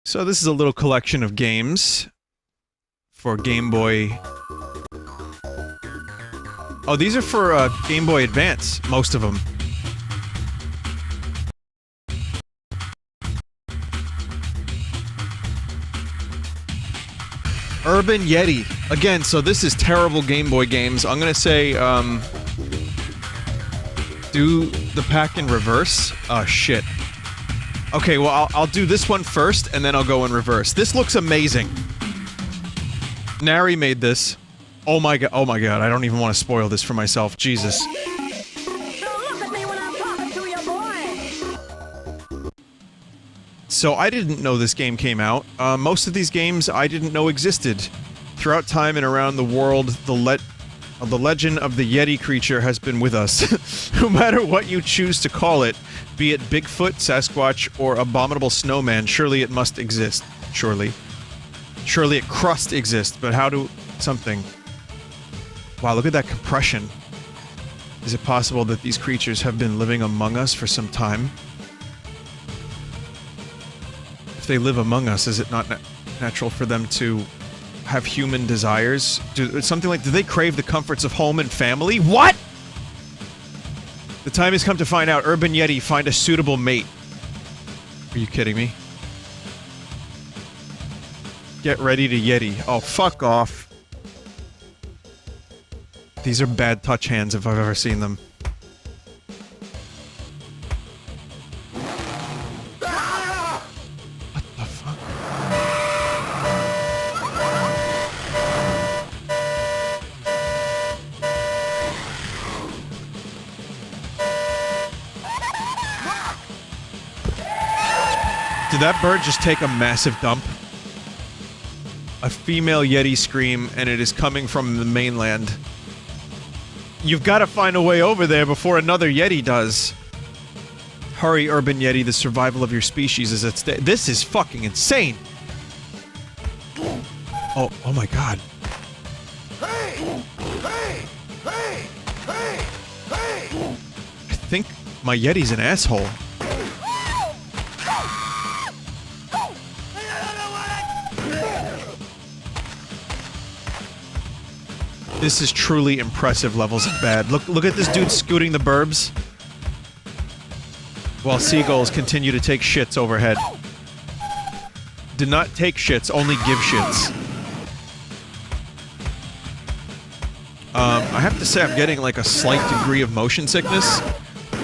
So this is a little collection of games for Game Boy. Oh, these are for Game Boy Advance, most of them. Urban Yeti. Again, so this is terrible Game Boy games. I'm gonna say, do the pack in reverse. Oh, shit. Okay, well, I'll do this one first, and then I'll go in reverse. This looks amazing. Nary made this. Oh my god, I don't even want to spoil this for myself. Jesus. So I didn't know this game came out. Most of these games I didn't know existed. Throughout time and around the world, the legend of the Yeti creature has been with us. No matter what you choose to call it, be it Bigfoot, Sasquatch, or Abominable Snowman, surely it must exist. Surely. Surely it crust exist, but how do... something... Wow, look at that compression. Is it possible that these creatures have been living among us for some time? If they live among us, is it not natural for them to have human desires? Something like, do they crave the comforts of home and family? What?! The time has come to find out. Urban Yeti, find a suitable mate. Are you kidding me? Get ready to Yeti. Oh, fuck off. These are bad touch hands if I've ever seen them. What the fuck? Did that bird just take a massive dump? A female Yeti scream, and it is coming from the mainland. You've got to find a way over there before another Yeti does. Hurry, Urban Yeti, the survival of your species is at stake. This is fucking insane! Oh my god. I think my Yeti's an asshole. This is truly impressive levels of bad. Look at this dude scooting the burbs. While seagulls continue to take shits overhead. Do not take shits, only give shits. I have to say I'm getting like a slight degree of motion sickness,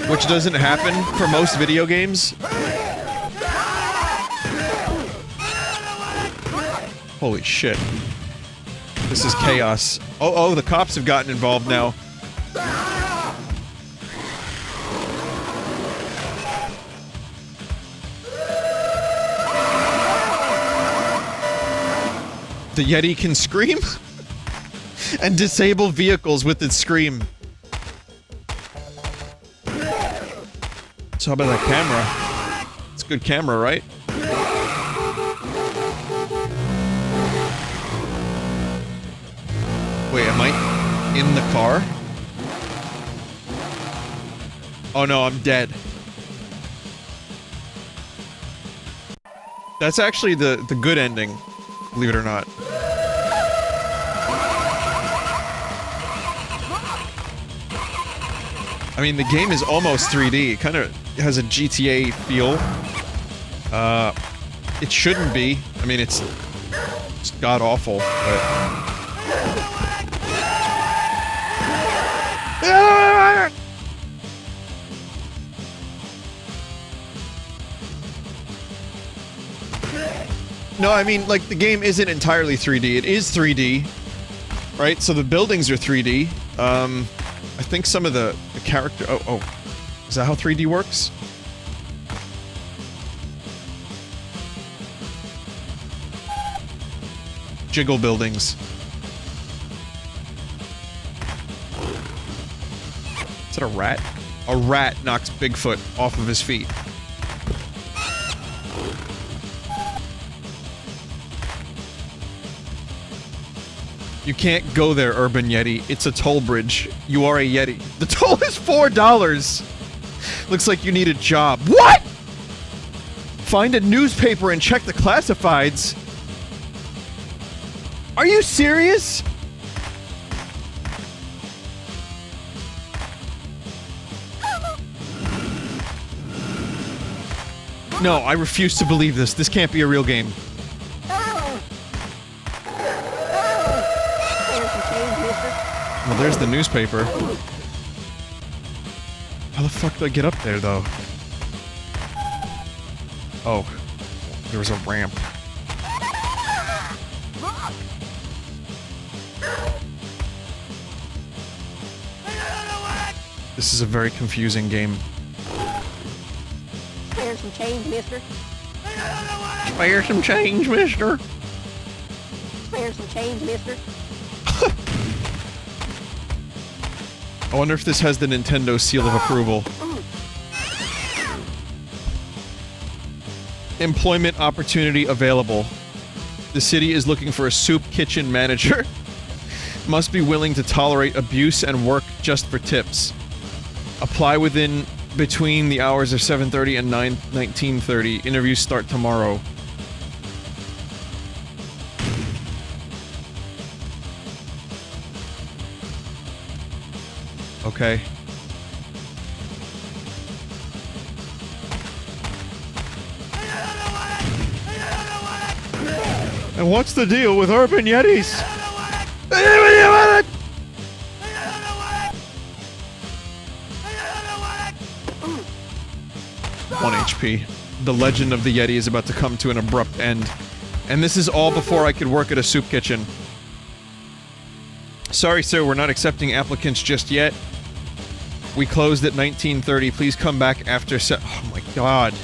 which doesn't happen for most video games. Holy shit. This is chaos. Oh, the cops have gotten involved now. The Yeti can scream? And disable vehicles with its scream. So how about that camera? It's a good camera, right? Wait, am I in the car? Oh no, I'm dead. That's actually the good ending, believe it or not. I mean, the game is almost 3D. It kind of has a GTA feel. It shouldn't be. I mean, it's god-awful, but... No, I mean, like, the game isn't entirely 3D. It is 3D, right? So the buildings are 3D. I think some of the character... Oh. Is that how 3D works? Jiggle buildings. Is that a rat? A rat knocks Bigfoot off of his feet. You can't go there, Urban Yeti. It's a toll bridge. You are a Yeti. The toll is $4! Looks like you need a job. What?! Find a newspaper and check the classifieds. Are you serious? No, I refuse to believe this. This can't be a real game. Well, there's the newspaper. How the fuck do I get up there, though? Oh. There was a ramp. This is a very confusing game. Spare some change, mister. Spare some change, mister. Spare some change, mister. I wonder if this has the Nintendo seal of approval. Employment opportunity available. The city is looking for a soup kitchen manager. Must be willing to tolerate abuse and work just for tips. Apply between the hours of 7:30 and 19:30. Interviews start tomorrow. Okay. And what's the deal with urban yetis? 1 HP. The legend of the Yeti is about to come to an abrupt end. And this is all before I could work at a soup kitchen. Sorry, sir, we're not accepting applicants just yet. We closed at 19:30. Please come back after oh my god.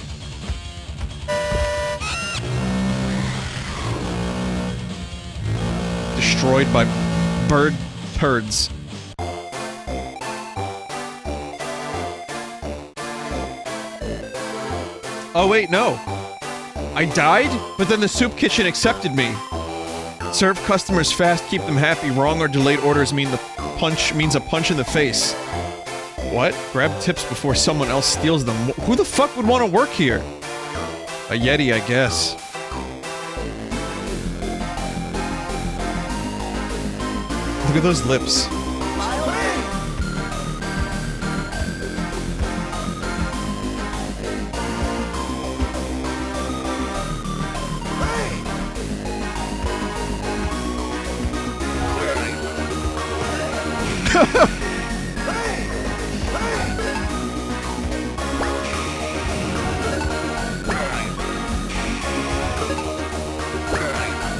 Destroyed by bird turds. Oh wait, no. I died, but then the soup kitchen accepted me. Serve customers fast, keep them happy. Wrong or delayed orders means a punch in the face. What? Grab tips before someone else steals them. Who the fuck would want to work here? A Yeti, I guess. Look at those lips.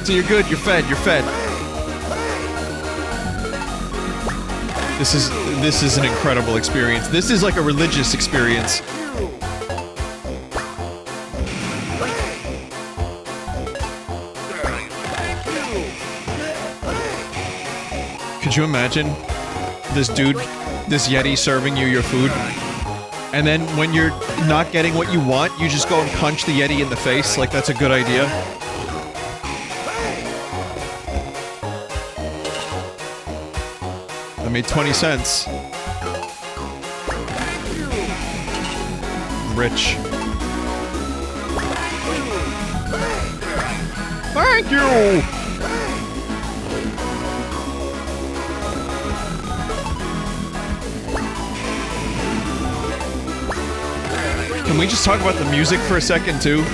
So you're good, you're fed. This is an incredible experience. This is like a religious experience. Could you imagine this dude, this Yeti serving you your food? And then when you're not getting what you want, you just go and punch the Yeti in the face? Like, that's a good idea? That made 20 cents. Rich. Thank you! Can we just talk about the music for a second, too?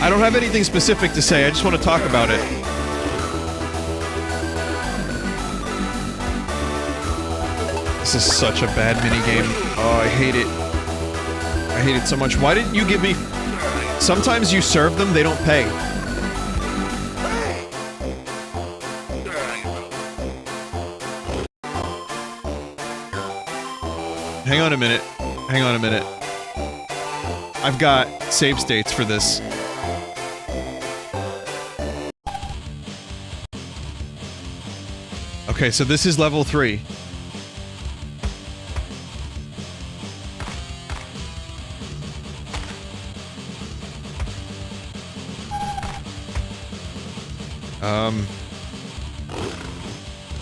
I don't have anything specific to say, I just want to talk about it. This is such a bad minigame. Oh, I hate it. I hate it so much. Why didn't you give me... Sometimes you serve them, they don't pay. Hang on a minute. Hang on a minute. I've got save states for this. Okay, so this is level 3.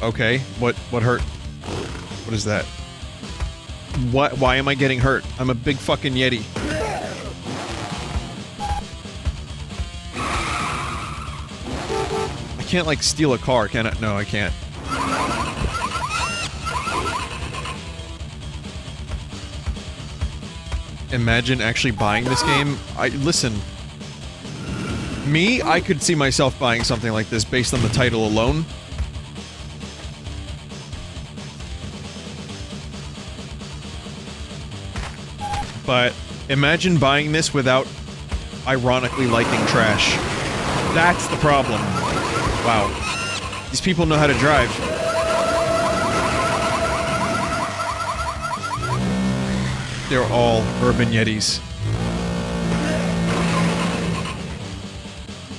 Okay, what hurt? What is that? Why am I getting hurt? I'm a big fucking Yeti. can't, like, steal a car, can I? No, I can't. Imagine actually buying this game. Listen. Me, I could see myself buying something like this based on the title alone. But imagine buying this without ironically liking trash. That's the problem. Wow. These people know how to drive. They're all urban Yetis.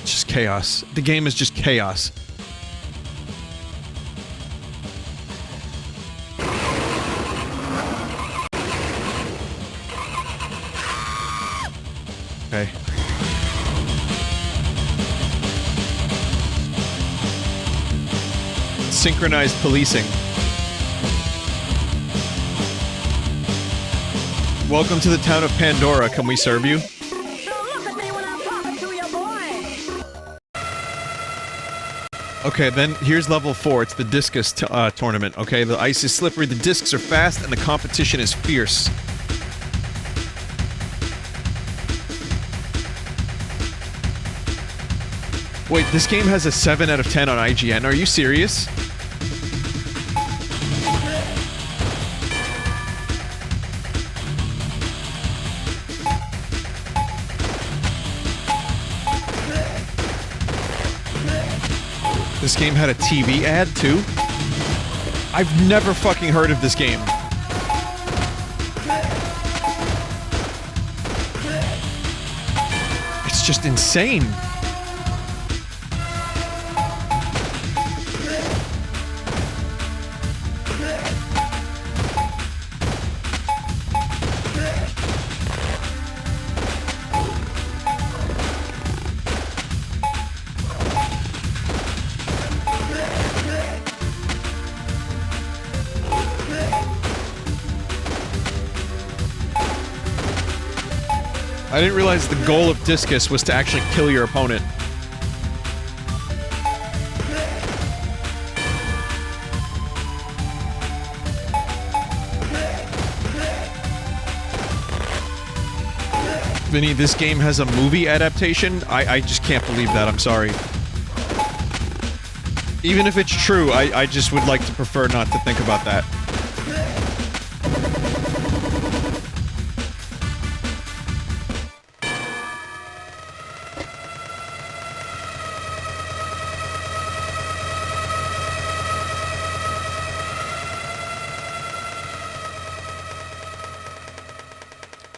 It's just chaos. The game is just chaos. Okay. Synchronized policing. Welcome to the town of Pandora. Can we serve you? Okay, then here's level 4. It's the discus tournament. Okay, the ice is slippery, the discs are fast, and the competition is fierce. Wait, this game has a 7 out of 10 on IGN. Are you serious? This game had a TV ad, too? I've never fucking heard of this game. It's just insane. I didn't realize the goal of discus was to actually kill your opponent. Vinny, this game has a movie adaptation? I just can't believe that, I'm sorry. Even if it's true, I just would like to prefer not to think about that.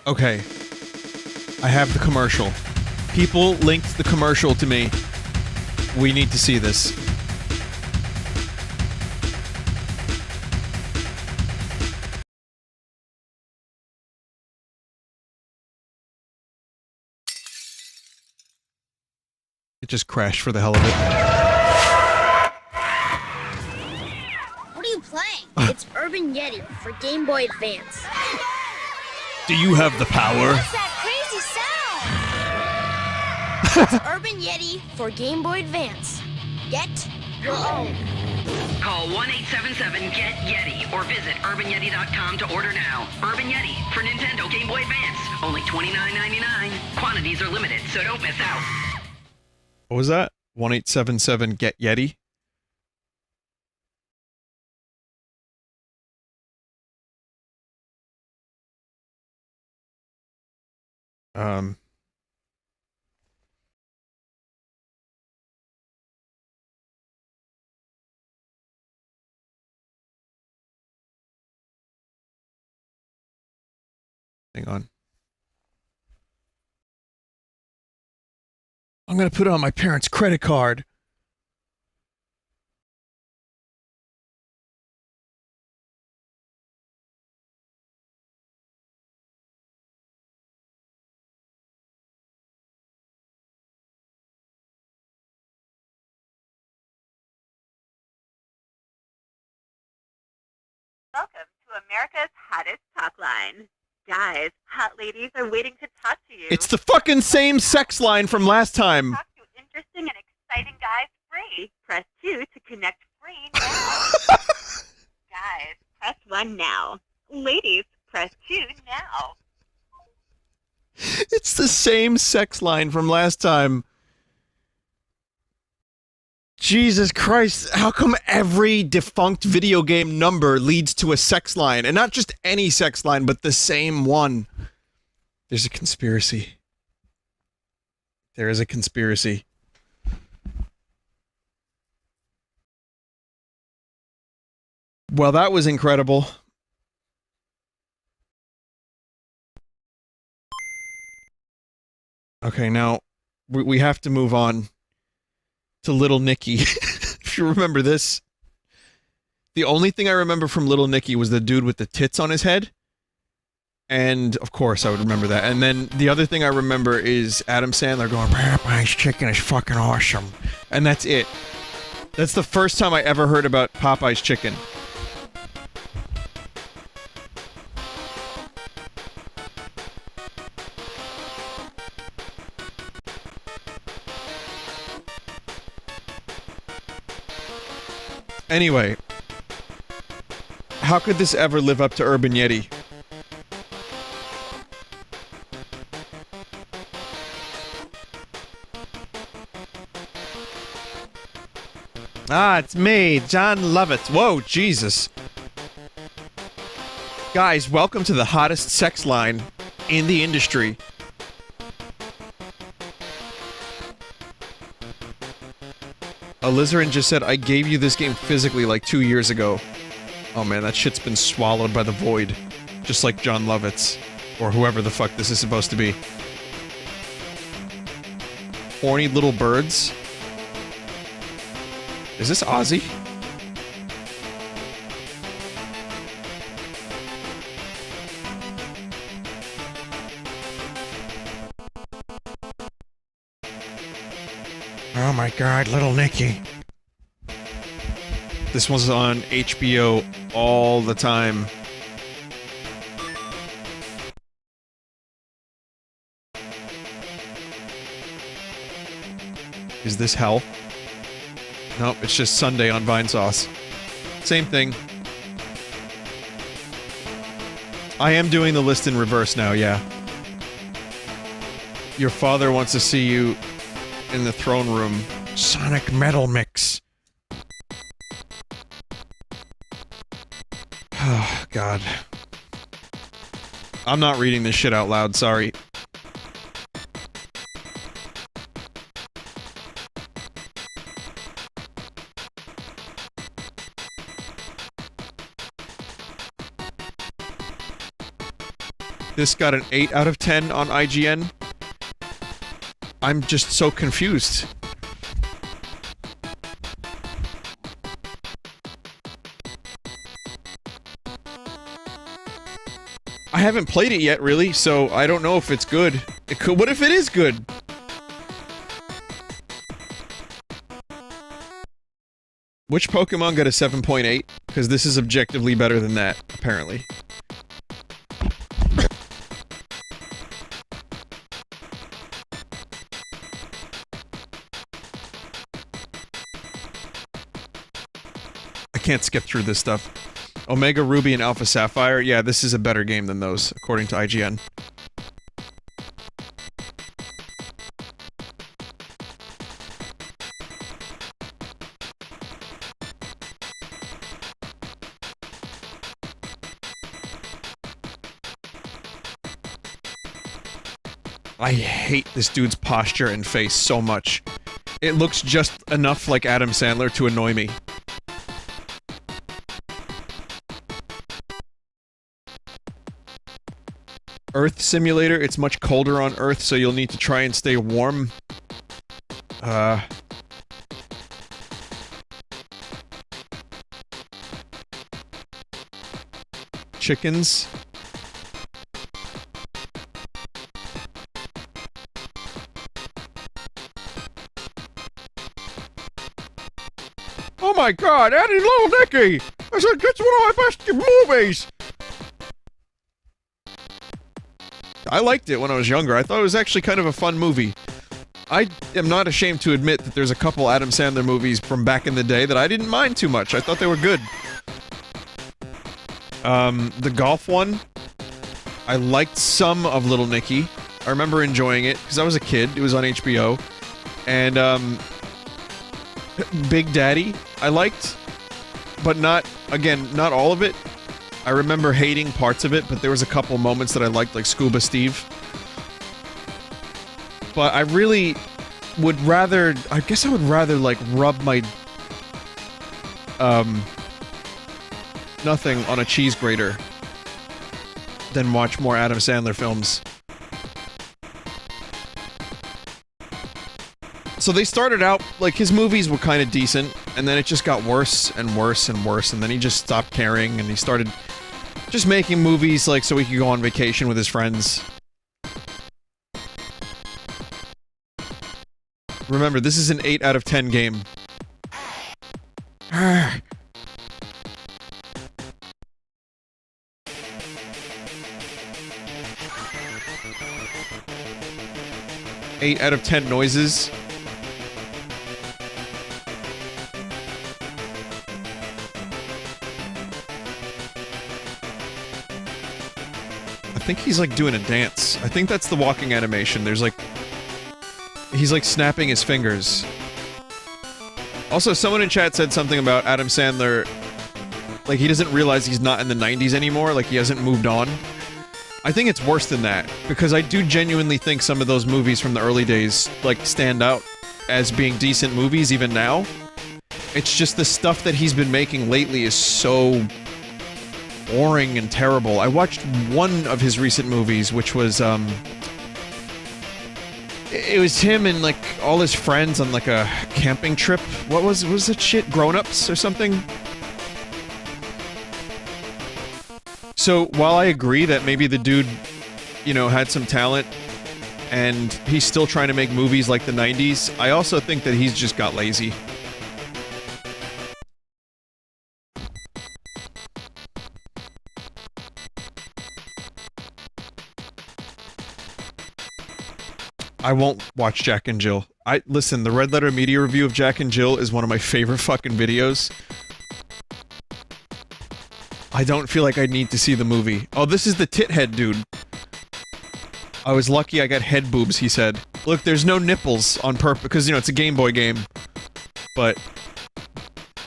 Okay. I have the commercial. People linked the commercial to me. We need to see this. It just crashed for the hell of it. What are you playing? It's Urban Yeti for Game Boy Advance. Do you have the power? What's that crazy sound? It's Urban Yeti for Game Boy Advance. Get your own. Call 1-877-GET-YETI or visit urbanyeti.com to order now. Urban Yeti for Nintendo Game Boy Advance. Only $29.99. Quantities are limited, so don't miss out. What was that? 1-877-GET-YETI? Hang on. I'm gonna put it on my parents' credit card. Welcome to America's hottest talk line. Guys, hot ladies are waiting to talk to you. It's the fucking same sex line from last time. Talk to interesting and exciting guys free. Press Connect free now. Guys, press 1 now. Ladies, press 2 now. It's the same sex line from last time. Jesus Christ, how come every defunct video game number leads to a sex line? And not just any sex line, but the same one. There's a conspiracy. There is a conspiracy. Well, that was incredible. Okay, now, we have to move on to Little Nicky. If you remember this. The only thing I remember from Little Nicky was the dude with the tits on his head. And, of course, I would remember that. And then, the other thing I remember is Adam Sandler going, Popeye's chicken is fucking awesome. And that's it. That's the first time I ever heard about Popeye's chicken. Anyway, how could this ever live up to Urban Yeti? Ah, it's me, John Lovitz. Whoa, Jesus. Guys, welcome to the hottest sex line in the industry. Alizarin just said, I gave you this game physically like 2 years ago. Oh man, that shit's been swallowed by the void. Just like John Lovitz. Or whoever the fuck this is supposed to be. Horny little birds? Is this Ozzy? Oh my god, Little Nicky. This was on HBO all the time. Is this hell? Nope, it's just Sunday on Vinesauce. Same thing. I am doing the list in reverse now, yeah. Your father wants to see you in the throne room. Sonic Metal Mix. Oh, God. I'm not reading this shit out loud, sorry. This got an 8 out of 10 on IGN. I'm just so confused. I haven't played it yet, really, so I don't know if it's good. It could- what if it is good? Which Pokemon got a 7.8? Because this is objectively better than that, apparently. Can't skip through this stuff. Omega Ruby and Alpha Sapphire, yeah, this is a better game than those, according to IGN. I hate this dude's posture and face so much. It looks just enough like Adam Sandler to annoy me. Earth Simulator, it's much colder on Earth, so you'll need to try and stay warm. Chickens. Oh my god, Eddie Little Nicky! I said, it's one of my best movies! I liked it when I was younger. I thought it was actually kind of a fun movie. I am not ashamed to admit that there's a couple Adam Sandler movies from back in the day that I didn't mind too much. I thought they were good. The golf one, I liked some of Little Nicky. I remember enjoying it, because I was a kid. It was on HBO. And, Big Daddy, I liked. But not, again, not all of it. I remember hating parts of it, but there was a couple moments that I liked, like Scuba Steve. But I really would rather, I guess I would rather, like, rub my, nothing on a cheese grater than watch more Adam Sandler films. So they started out, like, his movies were kind of decent, and then it just got worse and worse and worse, and then he just stopped caring, and he started just making movies, like, so he could go on vacation with his friends. Remember, this is an 8 out of 10 game. 8 out of 10 noises. I think he's like doing a dance. I think that's the walking animation. There's like... He's like snapping his fingers. Also, someone in chat said something about Adam Sandler... Like, he doesn't realize he's not in the 90s anymore, like he hasn't moved on. I think it's worse than that, because I do genuinely think some of those movies from the early days, like, stand out as being decent movies even now. It's just the stuff that he's been making lately is so boring and terrible. I watched one of his recent movies, which was, it was him and, like, all his friends on, like, a camping trip. What was that shit? Grown-Ups or something? So, while I agree that maybe the dude, you know, had some talent, and he's still trying to make movies like the 90s, I also think that he's just got lazy. I won't watch Jack and Jill. Listen, the Red Letter Media review of Jack and Jill is one of my favorite fucking videos. I don't feel like I need to see the movie. Oh, this is the tithead dude. I was lucky I got head boobs, he said. Look, there's no nipples on purpose, because, you know, it's a Game Boy game. But...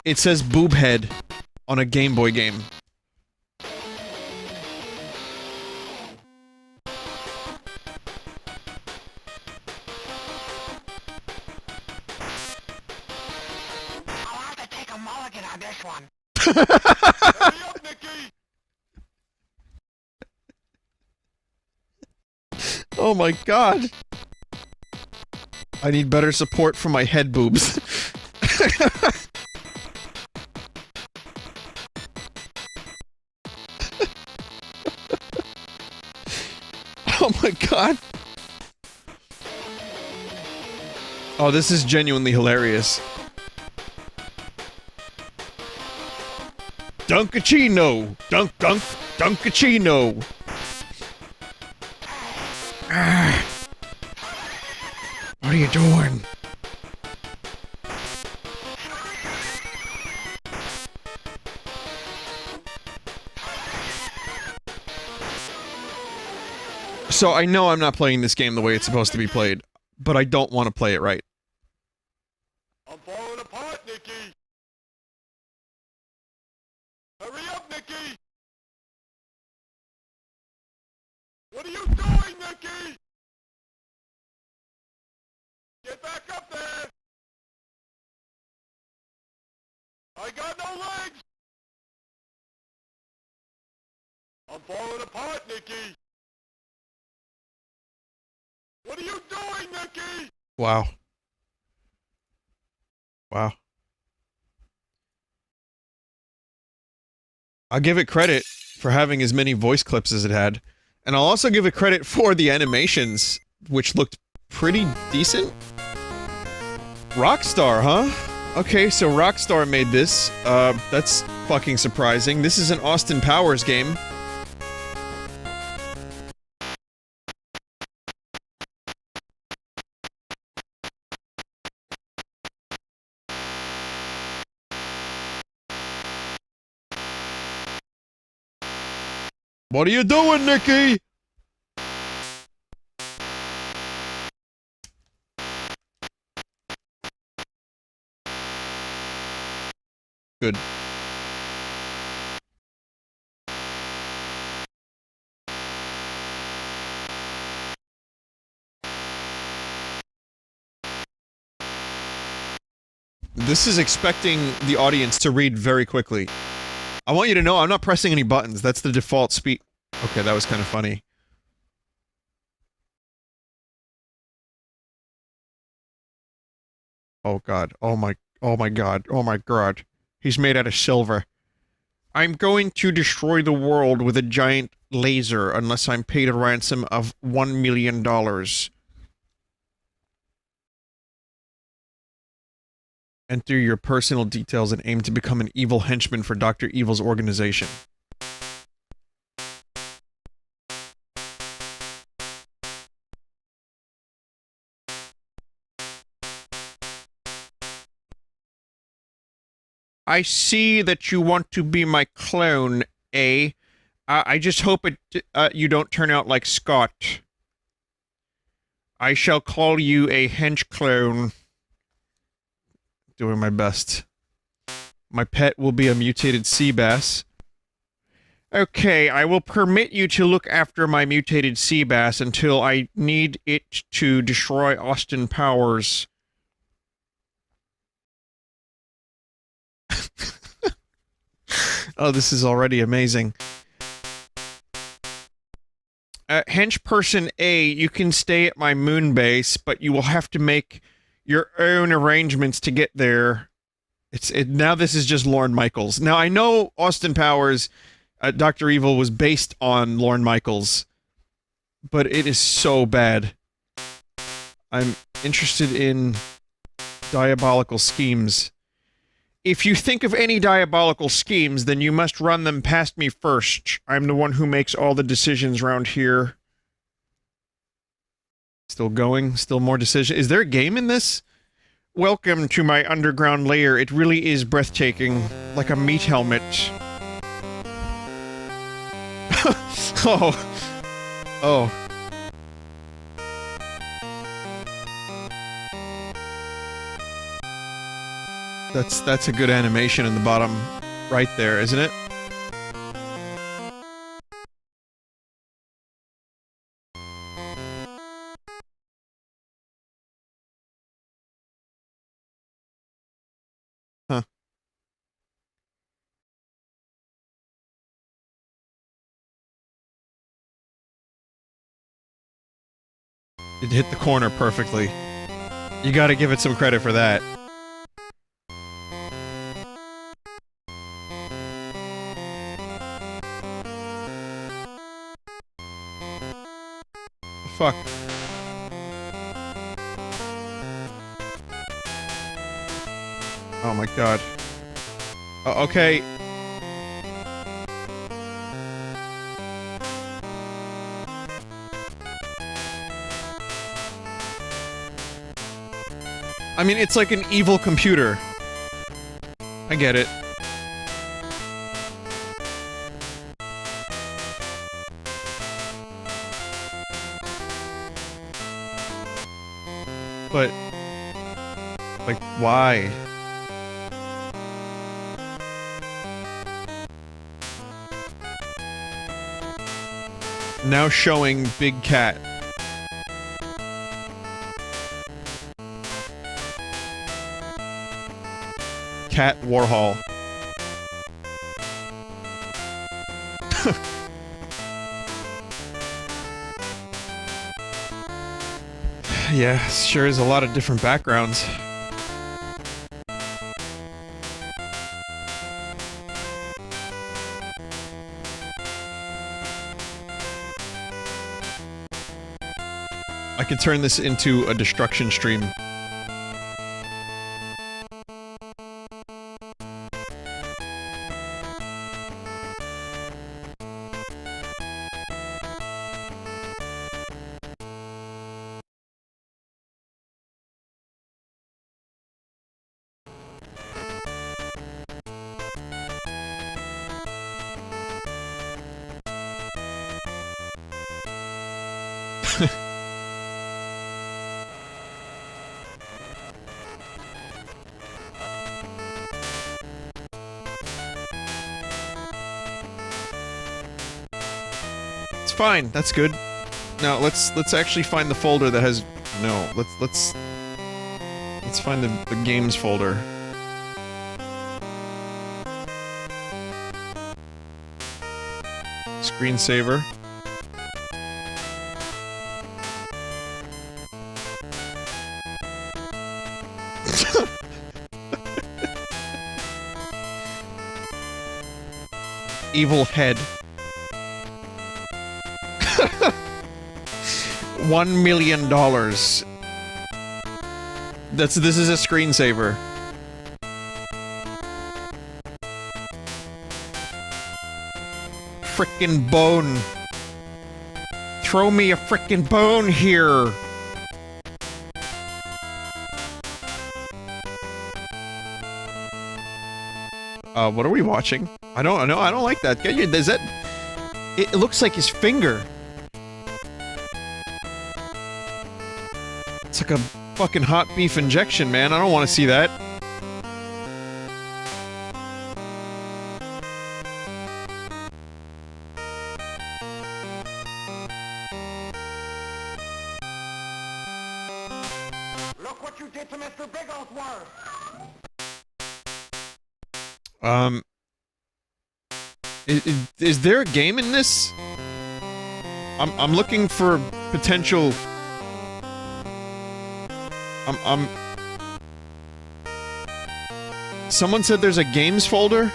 it says boob head on a Game Boy game. I'll have to take a mulligan on this one. Oh my god! I need better support for my head boobs. Oh my god! Oh, this is genuinely hilarious. Dunkachino! Dunk, dunk, Dunkachino! What are you doing? So I know I'm not playing this game the way it's supposed to be played, but I don't want to play it right. I'm falling apart, Nicky! Hurry up, Nicky! What are you doing, Nicky? Get back up there! I got no legs! I'm falling apart, Nicky! What are you doing, Nicky? Wow. Wow. I'll give it credit for having as many voice clips as it had. And I'll also give it credit for the animations, which looked pretty decent. Rockstar, huh? Okay, so Rockstar made this. That's fucking surprising. This is an Austin Powers game. What are you doing, Nicky? Good. This is expecting the audience to read very quickly. I want you to know I'm not pressing any buttons. That's the default speed. Okay, that was kind of funny. Oh god. Oh my god. Oh my god. He's made out of silver. I'm going to destroy the world with a giant laser unless I'm paid a ransom of $1 million. Enter your personal details and aim to become an evil henchman for Dr. Evil's organization. I see that you want to be my clone, eh? I just hope you don't turn out like Scott. I shall call you a hench clone. Doing my best. My pet will be a mutated sea bass. Okay, I will permit you to look after my mutated sea bass until I need it to destroy Austin Powers. Oh, this is already amazing. Hench Person A, you can stay at my moon base, but you will have to make your own arrangements to get there. Now this is just Lorne Michaels. Now, I know Austin Powers, Dr. Evil was based on Lorne Michaels, but it is so bad. I'm interested in diabolical schemes. If you think of any diabolical schemes, then you must run them past me first. I'm the one who makes all the decisions around here. Still going? Still more decision? Is there a game in this? Welcome to my underground lair. It really is breathtaking. Like a meat helmet. Oh. Oh. That's a good animation in the bottom right there, isn't it? Huh. It hit the corner perfectly. You gotta give it some credit for that. Fuck. Oh my god. Okay. I mean, it's like an evil computer. I get it. But, like, why? Now showing Big Cat. Cat Warhol. Yeah, sure is a lot of different backgrounds. I could turn this into a destruction stream. It's fine. That's good. Now let's actually find the folder that has no. Let's find the games folder. Screensaver. Evil head. $1 million. This is a screensaver. Frickin' bone. Throw me a frickin' bone here. What are we watching? I don't know. I don't like that. Is that? It looks like his finger. It's like a fucking hot beef injection, man. I don't want to see that. Look what you did to Mr. Bigglesworth! Is there a game in this? I'm looking for potential. Someone said there's a games folder?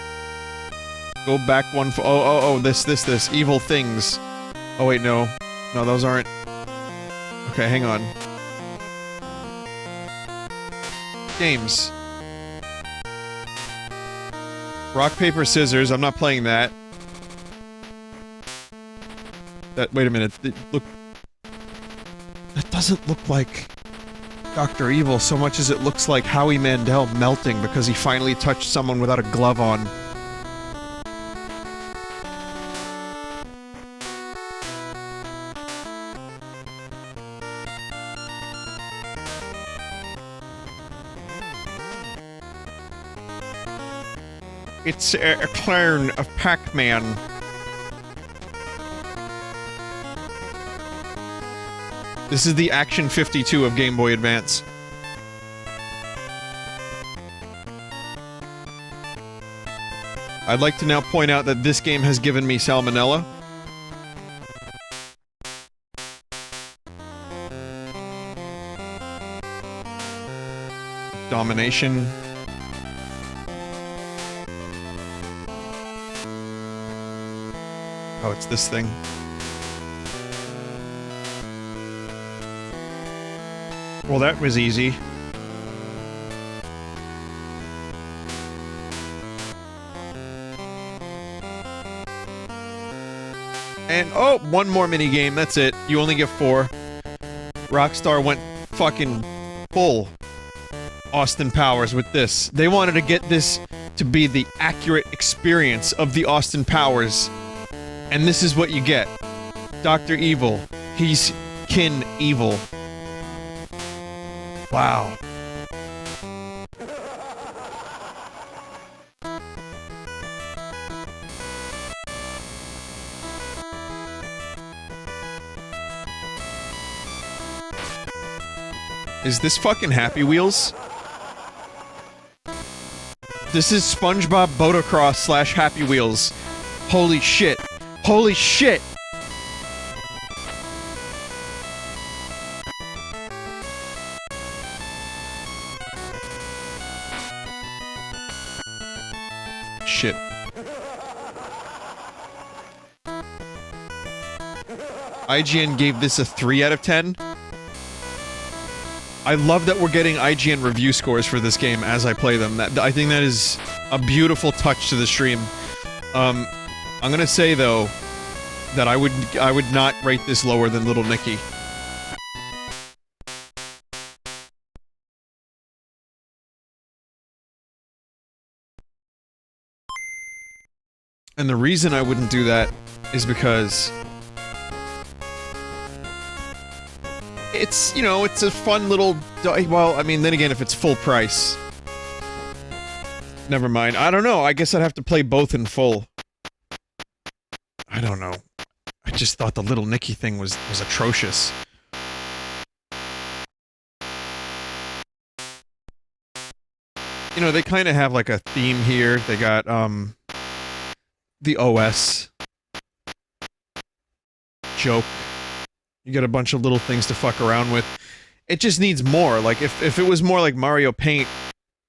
Go back one this. Evil things. Oh wait, no. No, those aren't. Okay, hang on. Games. Rock, paper, scissors. I'm not playing that. Wait a minute. Look. That doesn't look like Dr. Evil so much as it looks like Howie Mandel melting because he finally touched someone without a glove on. It's a clone of Pac-Man. This is the Action 52 of Game Boy Advance. I'd like to now point out that this game has given me salmonella. Domination. Oh, it's this thing. Well, that was easy. And, oh, one more minigame, that's it. You only get 4. Rockstar went fucking full Austin Powers with this. They wanted to get this to be the accurate experience of the Austin Powers. And this is what you get. Dr. Evil. He's kin evil. Wow. Is this fucking Happy Wheels? This is SpongeBob Motocross / Happy Wheels. Holy shit. Holy shit! Shit. IGN gave this a 3 out of 10. I love that we're getting IGN review scores for this game as I play them. I think that is a beautiful touch to the stream. I'm gonna say though that I would not rate this lower than Little Nicky. And the reason I wouldn't do that is because it's, you know, it's a fun little... Well, I mean, then again, if it's full price... Never mind. I don't know. I guess I'd have to play both in full. I don't know. I just thought the little Nicky thing was atrocious. You know, they kind of have like a theme here. They got, the OS. Joke. You get a bunch of little things to fuck around with. It just needs more. Like, if it was more like Mario Paint,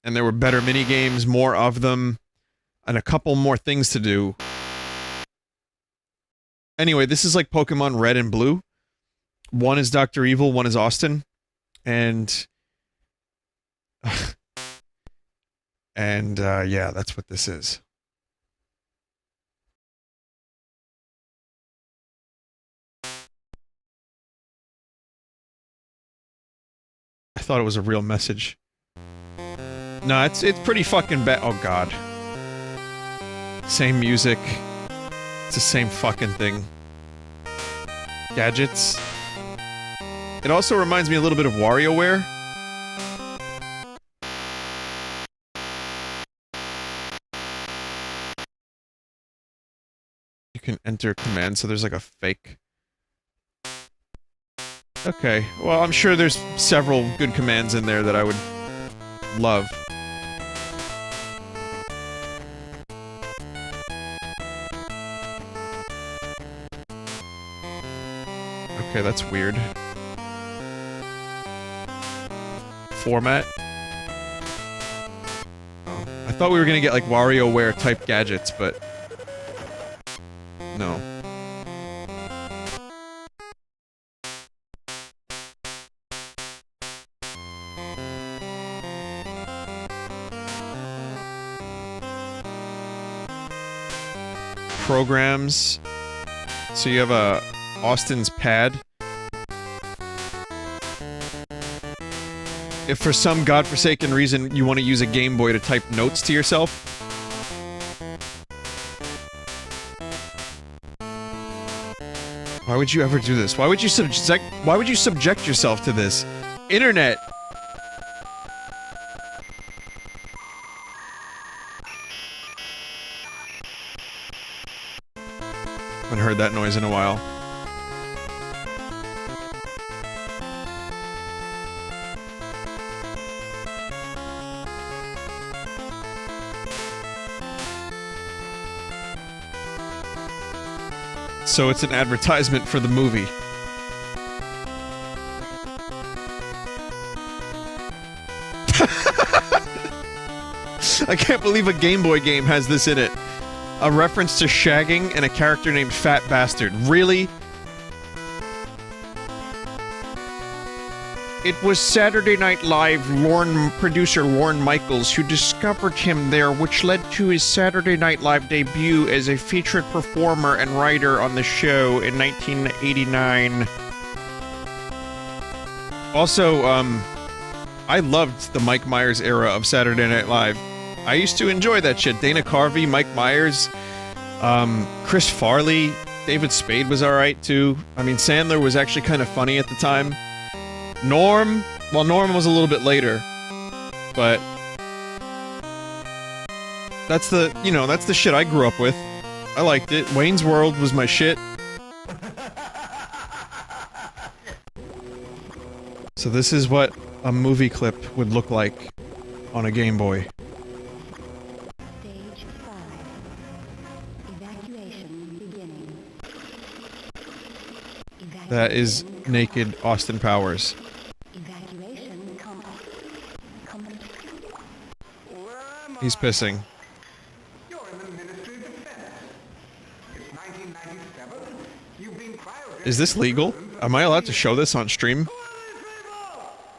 and there were better minigames, more of them, and a couple more things to do. Anyway, this is like Pokemon Red and Blue. One is Dr. Evil, one is Austin. And... yeah, that's what this is. I thought it was a real message. No, it's pretty fucking bad. Oh god. Same music. It's the same fucking thing. Gadgets. It also reminds me a little bit of WarioWare. You can enter commands, so there's like a fake... Okay, well, I'm sure there's several good commands in there that I would love. Okay, that's weird. Format? Oh, I thought we were gonna get like WarioWare type gadgets, but... no. Programs. So you have a Austin's pad. If for some godforsaken reason you want to use a Game Boy to type notes to yourself. Why would you ever do this? Why would you subject yourself to this? Internet! Haven't heard that noise in a while. So it's an advertisement for the movie. I can't believe a Game Boy game has this in it. A reference to shagging and a character named Phat Bastard. Really? It was Saturday Night Live producer Lorne Michaels who discovered him there, which led to his Saturday Night Live debut as a featured performer and writer on the show in 1989. Also, I loved the Mike Myers era of Saturday Night Live. I used to enjoy that shit. Dana Carvey, Mike Myers, Chris Farley, David Spade was alright too. I mean, Sandler was actually kind of funny at the time. Norm? Well, Norm was a little bit later. But... that's the, you know, that's the shit I grew up with. I liked it. Wayne's World was my shit. So this is what a movie clip would look like on a Game Boy. Stage 5. Evacuation beginning. That is naked Austin Powers. Evacuation coming. He's pissing. You're in the Ministry of Defense. It's 1997. You've been cryogenically... Is this legal? Am I allowed to show this on stream?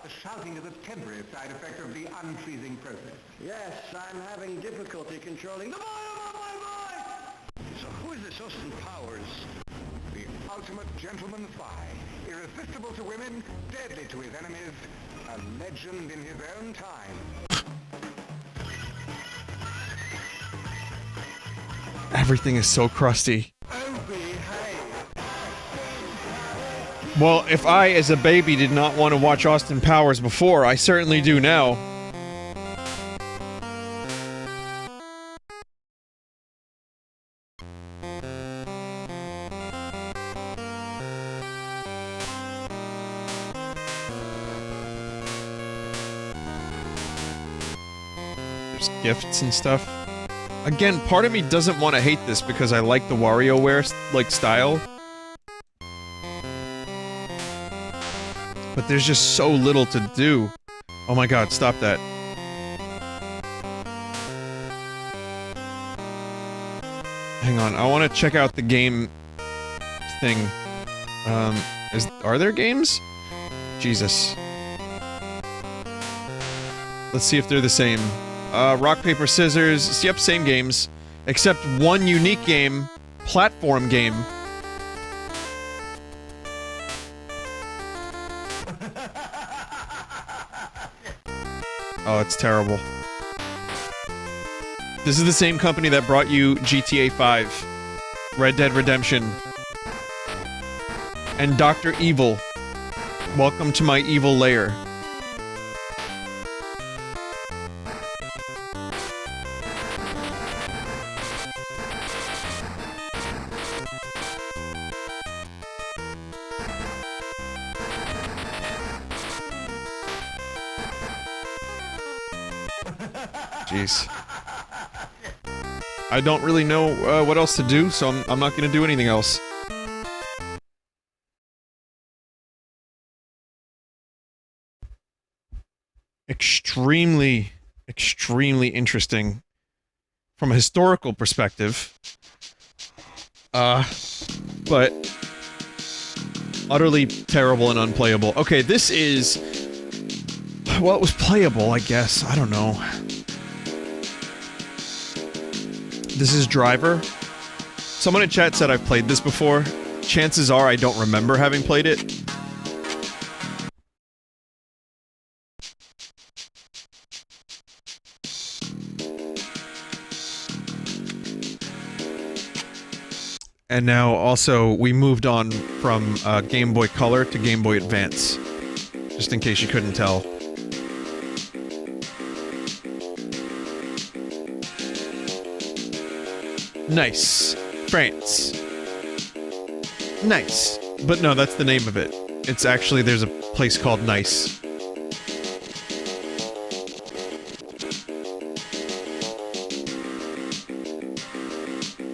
The shouting is a temporary side effect of the unfreezing process. Yes, I'm having difficulty controlling the boy. So who is this Austin Powers? The ultimate gentleman spy. Irresistible to women, deadly to his enemies. A legend in his own time. Everything is so crusty. Oh, behave. Well, if I, as a baby, did not want to watch Austin Powers before, I certainly do now. There's gifts and stuff. Again, part of me doesn't want to hate this because I like the WarioWare, like, style. But there's just so little to do. Oh my god, stop that. Hang on, I want to check out the game thing. Are there games? Jesus. Let's see if they're the same. Rock, paper, scissors. Yep, same games. Except one unique game. Platform game. Oh, it's terrible. This is the same company that brought you GTA 5, Red Dead Redemption, and Dr. Evil. Welcome to my evil lair. Jeez. I don't really know what else to do, so I'm not gonna do anything else. Extremely, extremely interesting from a historical perspective. But utterly terrible and unplayable. Okay, this is... well, it was playable, I guess. I don't know. This is Driver. Someone in chat said I've played this before. Chances are I don't remember having played it. And now, also, we moved on from Game Boy Color to Game Boy Advance. Just in case you couldn't tell. Nice. France. Nice. But no, that's the name of it. It's actually, there's a place called Nice.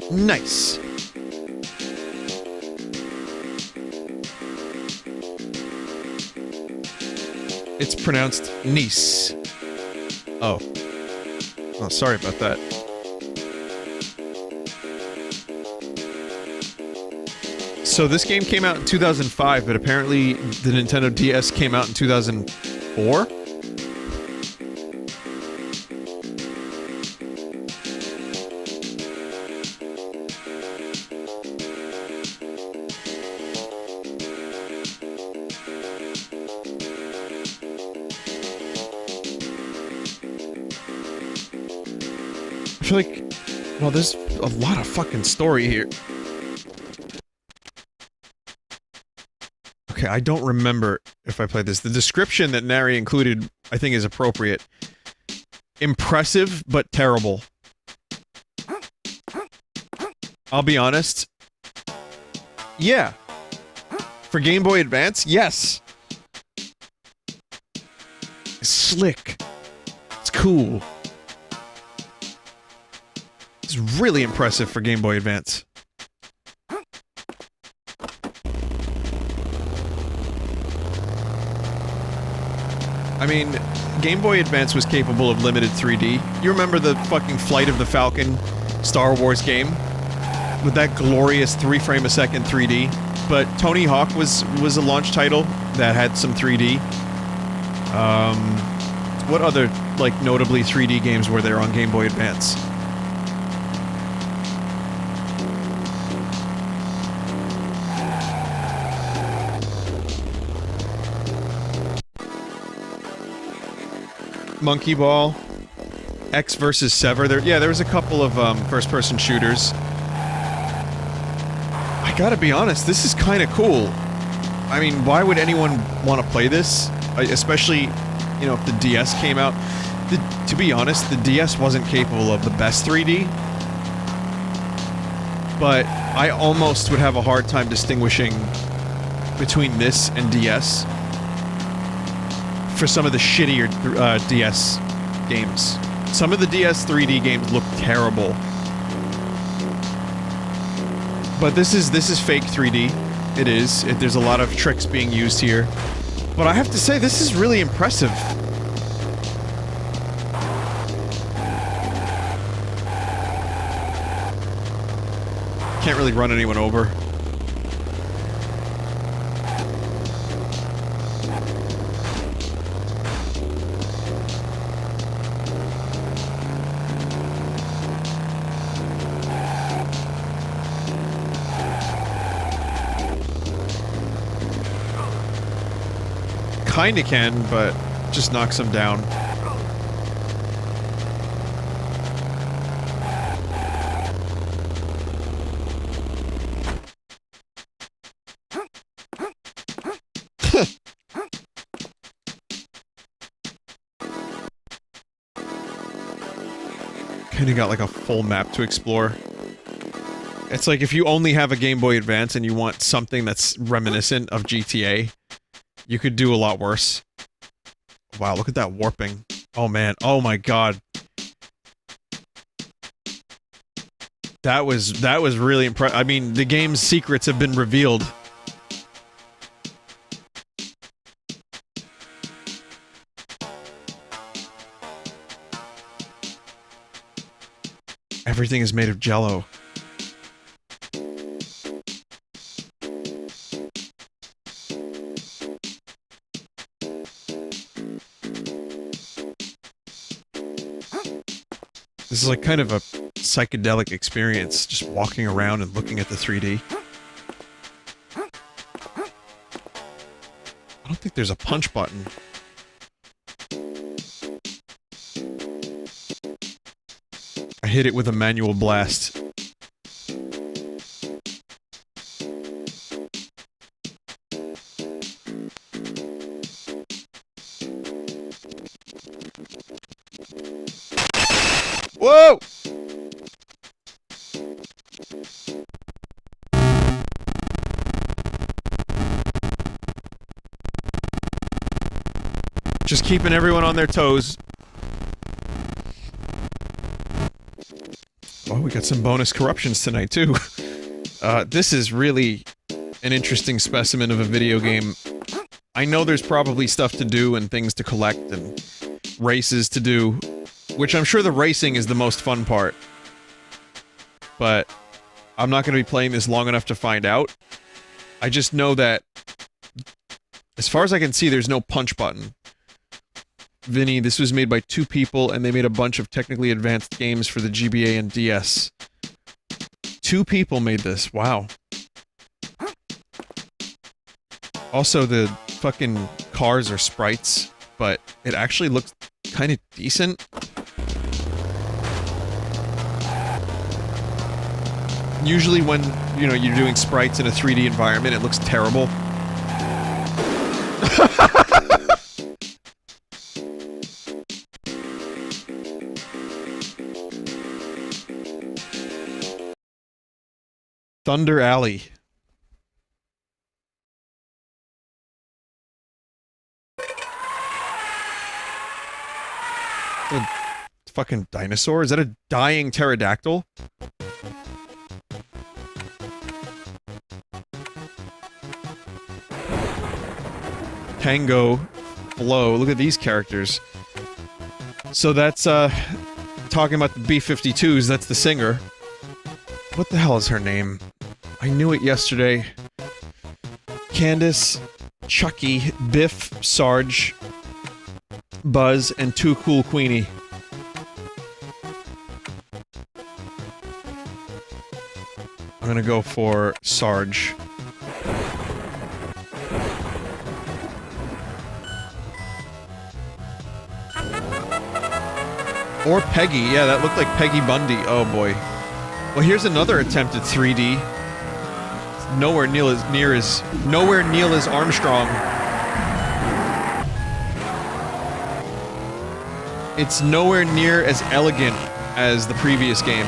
Nice. It's pronounced Nice. Oh. Oh, sorry about that. So this game came out in 2005, but apparently the Nintendo DS came out in 2004? I feel like, well, there's a lot of fucking story here. Okay, I don't remember if I played this. The description that Nary included, I think, is appropriate. Impressive, but terrible. I'll be honest. Yeah. For Game Boy Advance, yes. It's slick. It's cool. It's really impressive for Game Boy Advance. I mean, Game Boy Advance was capable of limited 3D. You remember the fucking Flight of the Falcon Star Wars game? With that glorious 3-frame-a-second 3D. But Tony Hawk was a launch title that had some 3D. What other, like, notably 3D games were there on Game Boy Advance? Monkey Ball, X vs. Sever. There was a couple of first-person shooters. I gotta be honest, this is kind of cool. I mean, why would anyone want to play this? Especially, you know, if the DS came out. To be honest, the DS wasn't capable of the best 3D. But I almost would have a hard time distinguishing between this and DS for some of the shittier DS games. Some of the DS 3D games look terrible. But this is fake 3D. It is. There's a lot of tricks being used here. But I have to say, this is really impressive. Can't really run anyone over. Kinda can, but just knocks him down. Kinda got like a full map to explore. It's like if you only have a Game Boy Advance and you want something that's reminiscent of GTA, you could do a lot worse. Wow, look at that warping. Oh man, oh my god. That was really impressive. I mean, the game's secrets have been revealed. Everything is made of jello. This is like kind of a psychedelic experience, just walking around and looking at the 3D. I don't think there's a punch button. I hit it with a manual blast. Whoa! Just keeping everyone on their toes. Oh, we got some bonus corruptions tonight, too. This is really an interesting specimen of a video game. I know there's probably stuff to do and things to collect and races to do, which I'm sure the racing is the most fun part. But I'm not going to be playing this long enough to find out. I just know that, as far as I can see, there's no punch button. Vinny, this was made by 2 people, and they made a bunch of technically advanced games for the GBA and DS. 2 people made this, wow. Also, the fucking cars are sprites, but it actually looks kind of decent. Usually when, you know, you're doing sprites in a 3D environment, it looks terrible. Thunder Alley. A fucking dinosaur? Is that a dying pterodactyl? Tango, Blow. Look at these characters. So that's, talking about the B-52s, that's the singer. What the hell is her name? I knew it yesterday. Candace, Chucky, Biff, Sarge, Buzz, and Too Cool Queenie. I'm gonna go for Sarge. Or Peggy. Yeah, that looked like Peggy Bundy. Oh boy. Well, here's another attempt at 3D. nowhere near as Armstrong. It's nowhere near as elegant as the previous game.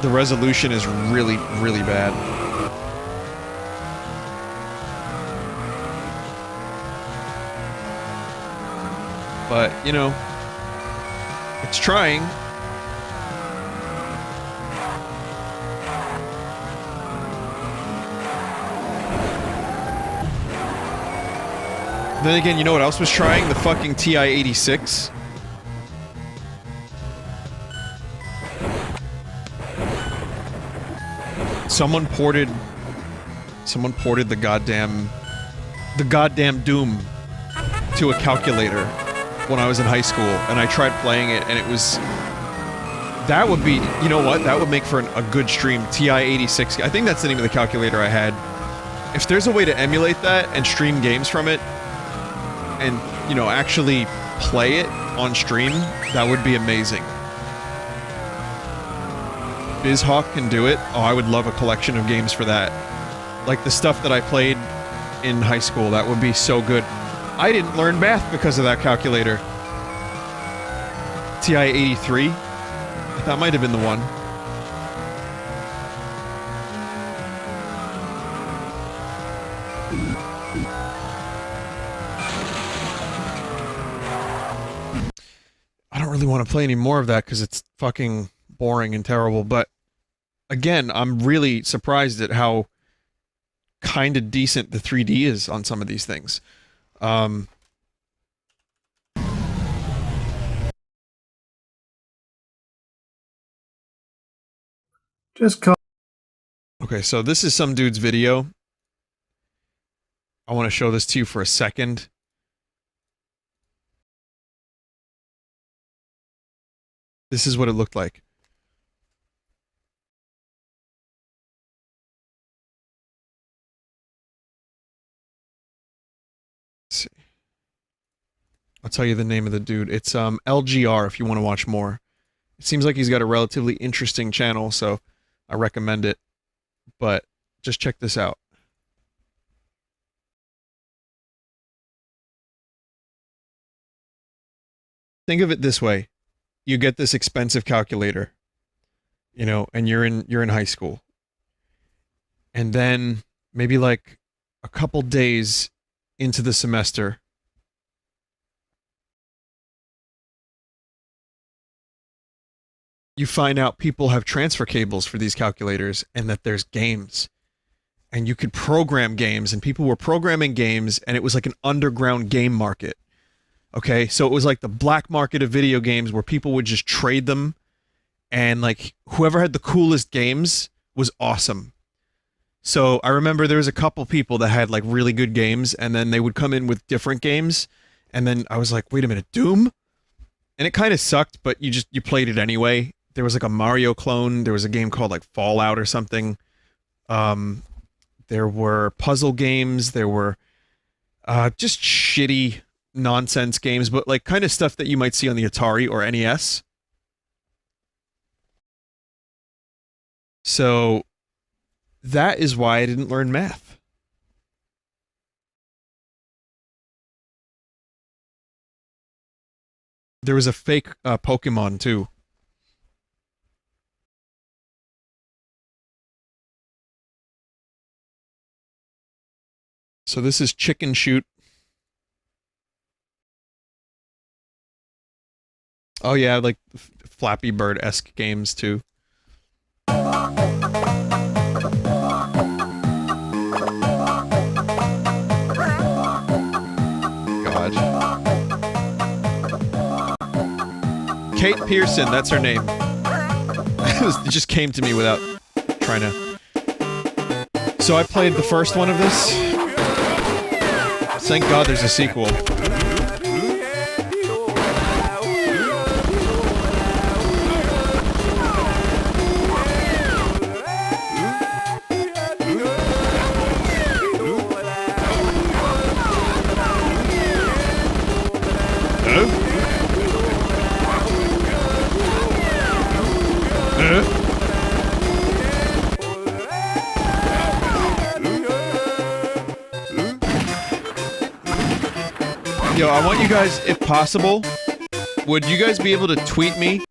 The resolution is really, really bad. But, you know, it's trying. Then again, you know what else was trying? The fucking TI-86. Someone ported the goddamn Doom to a calculator when I was in high school, and I tried playing it, and it was... That would be... You know what? That would make for a good stream. TI-86. I think that's the name of the calculator I had. If there's a way to emulate that and stream games from it, and, you know, actually play it on stream, that would be amazing. BizHawk can do it. Oh, I would love a collection of games for that. Like the stuff that I played in high school, that would be so good. I didn't learn math because of that calculator. TI-83? That might have been the one. I don't really want to play any more of that because it's fucking boring and terrible, but again, I'm really surprised at how kind of decent the 3D is on some of these things. Okay, so this is some dude's video. I want to show this to you for a second. This is what it looked like. Let's see. I'll tell you the name of the dude. It's LGR if you want to watch more. It seems like he's got a relatively interesting channel, so I recommend it. But just check this out. Think of it this way. You get this expensive calculator, you know, and you're in high school. And then maybe like a couple days into the semester, you find out people have transfer cables for these calculators and that there's games. And you could program games, and people were programming games, and it was like an underground game market. Okay, so it was like the black market of video games where people would just trade them, and like whoever had the coolest games was awesome. So I remember there was a couple people that had like really good games, and then they would come in with different games, and then I was like, wait a minute, Doom? And it kind of sucked, but you played it anyway. There was like a Mario clone, there was a game called like Fallout or something. There were puzzle games, there were just shitty nonsense games, but like kind of stuff that you might see on the Atari or NES. So that is why I didn't learn math. There was a fake Pokemon too. So this is Chicken Shoot. Oh yeah, like Flappy Bird-esque games too. God. Kate Pearson, that's her name. It just came to me without trying to... So I played the first one of this. Thank God there's a sequel. So I want you guys, if possible, would you guys be able to tweet me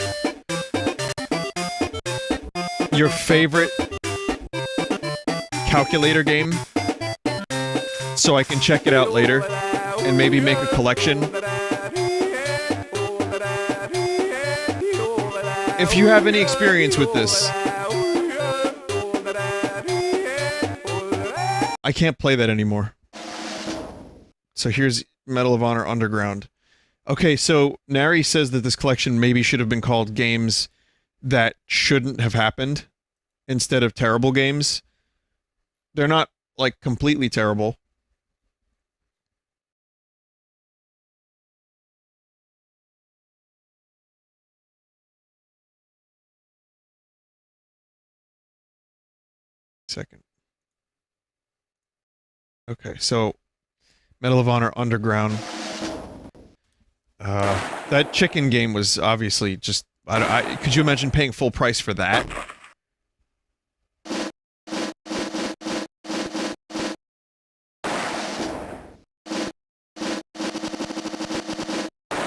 your favorite calculator game so I can check it out later and maybe make a collection? If you have any experience with this. I can't play that anymore. So here's Medal of Honor Underground. Okay, so Nary says that this collection maybe should have been called games that shouldn't have happened instead of terrible games. They're not, like, completely terrible. Second. Okay, so Medal of Honor Underground. That chicken game was obviously just... could you imagine paying full price for that?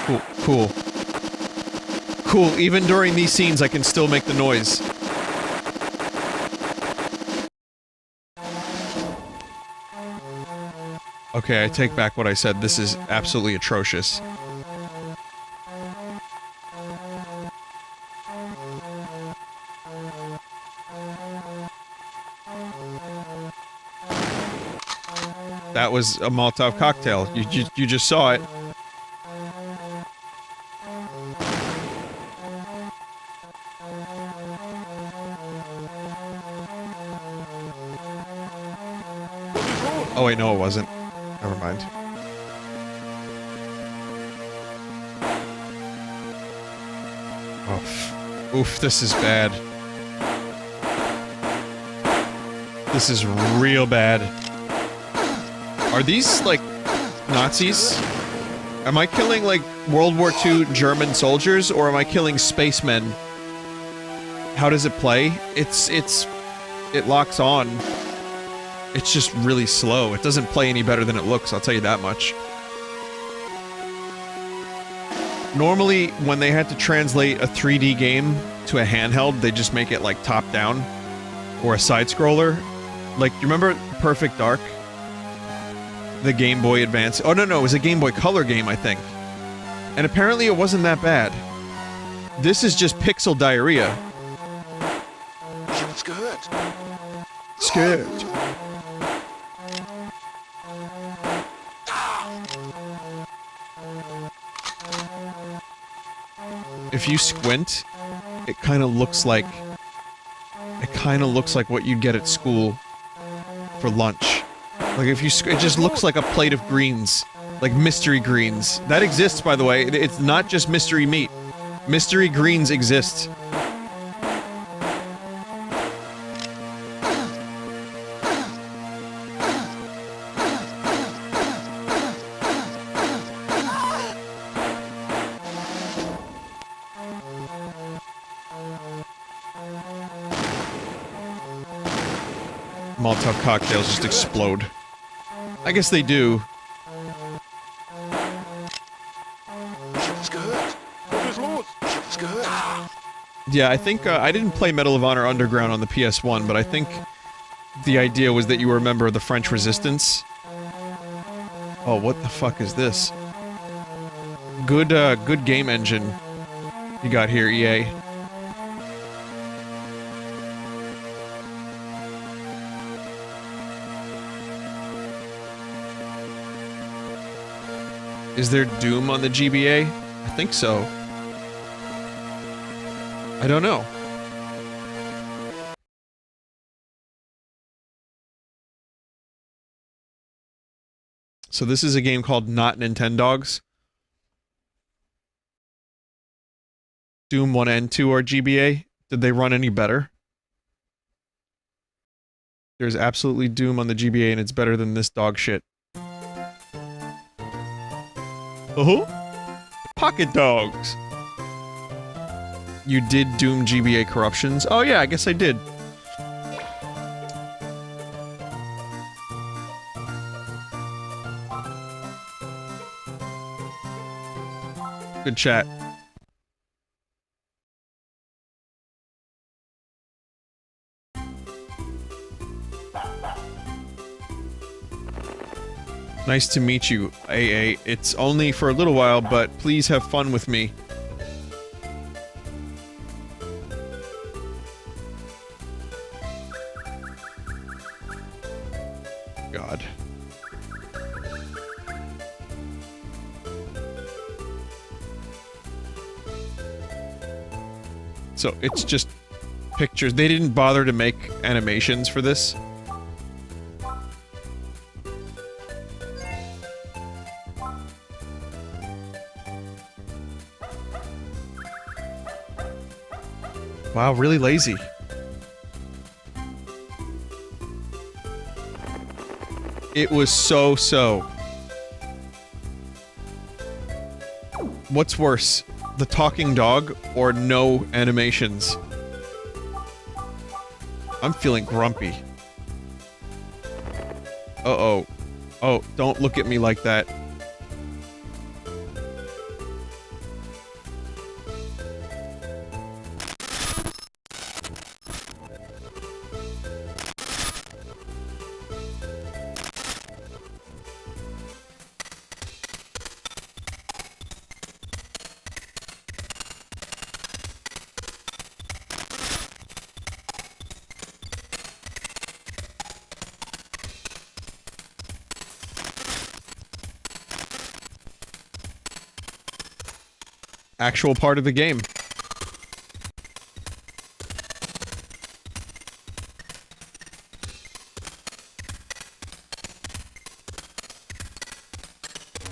Cool, cool. Cool, even during these scenes I can still make the noise. Okay, I take back what I said. This is absolutely atrocious. That was a Molotov cocktail. You just saw it. Oh wait, no it wasn't. Never mind. Oof. Oof, this is bad. This is real bad. Are these, like, Nazis? Am I killing, like, World War II German soldiers, or am I killing spacemen? How does it play? It locks on. It's just really slow. It doesn't play any better than it looks, I'll tell you that much. Normally, when they had to translate a 3D game to a handheld, they just make it, like, top-down. Or a side-scroller. Like, you remember Perfect Dark? The Game Boy Advance. Oh, no, it was a Game Boy Color game, I think. And apparently it wasn't that bad. This is just pixel diarrhea. It's good. Scared. If you squint, it kind of looks like... It kind of looks like what you'd get at school for lunch. Like if you it just looks like a plate of greens. Like mystery greens. That exists, by the way. It's not just mystery meat. Mystery greens exist. Molotov cocktails just explode. I guess they do. It's good. It's good. Yeah, I think, I didn't play Medal of Honor Underground on the PS1, but I think the idea was that you were a member of the French Resistance. Oh, what the fuck is this? Good, good game engine you got here, EA. Is there Doom on the GBA? I think so. I don't know. So this is a game called Not Nintendogs. Doom 1 and 2 are GBA. Did they run any better? There's absolutely Doom on the GBA and it's better than this dog shit. Oh? Pocket dogs. You did Doom GBA corruptions? Oh yeah, I guess I did. Good chat. Nice to meet you, AA. It's only for a little while, but please have fun with me. God. So, it's just pictures. They didn't bother to make animations for this. Wow, really lazy. It was so. What's worse, the talking dog or no animations? I'm feeling grumpy. Uh-oh. Oh, don't look at me like that. Actual part of the game.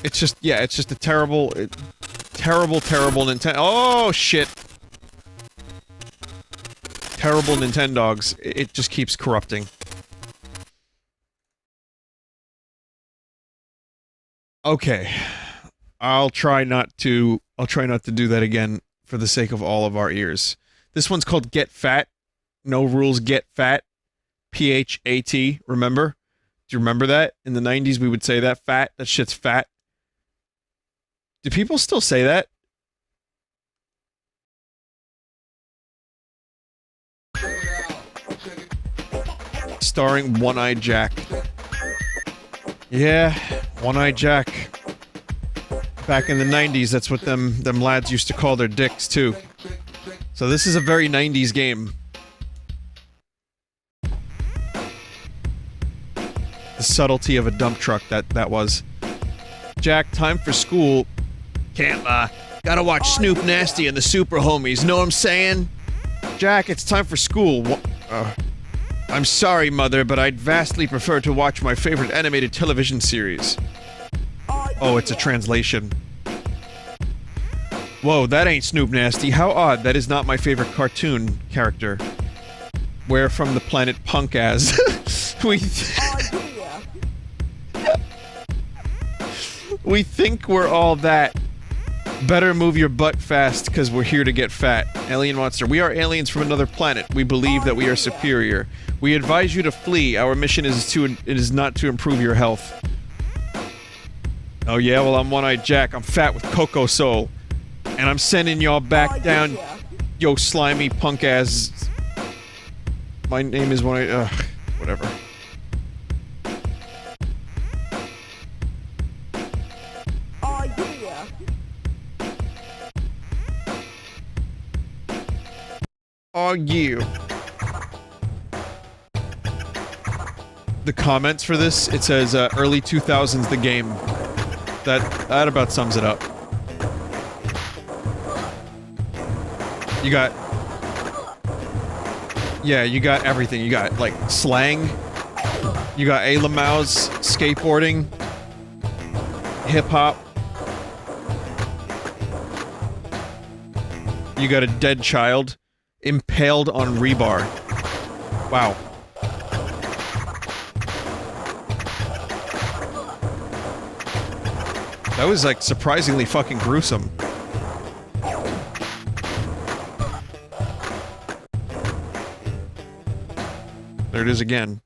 It's just, yeah, it's just a terrible Nintendo. Oh, shit. Terrible Nintendogs. It just keeps corrupting. Okay. I'll try not to do that again for the sake of all of our ears. This one's called Get Phat. No rules, get fat. P-H-A-T, remember? Do you remember that? In the 90s we would say that, fat. That shit's fat. Do people still say that? Starring One-Eyed Jack. Yeah, One-Eyed Jack. Back in the 90s, that's what them lads used to call their dicks, too. So this is a very 90s game. The subtlety of a dump truck, that was. Jack, time for school. Can't, gotta watch Snoop Nasty and the Super Homies, know what I'm saying? Jack, it's time for school. I'm sorry, Mother, but I'd vastly prefer to watch my favorite animated television series. Oh, it's a translation. Whoa, that ain't Snoop Nasty. How odd. That is not my favorite cartoon character. Where from the planet Punk-As. We think we're all that. Better move your butt fast, because we're here to get fat. Alien monster. We are aliens from another planet. We believe that we are superior. We advise you to flee. Our mission is not to improve your health. Oh yeah, well I'm One-Eyed Jack. I'm fat with Coco Soul. And I'm sending y'all back down, yo slimy punk-ass. My name is One-Eyed, whatever. Oh yeah. The comments for this, it says, early 2000s the game. That about sums it up. You got... Yeah, you got everything. You got, like, slang. You got A-Lamouse, skateboarding. Hip-hop. You got a dead child. Impaled on rebar. Wow. That was, like, surprisingly fucking gruesome. There it is again.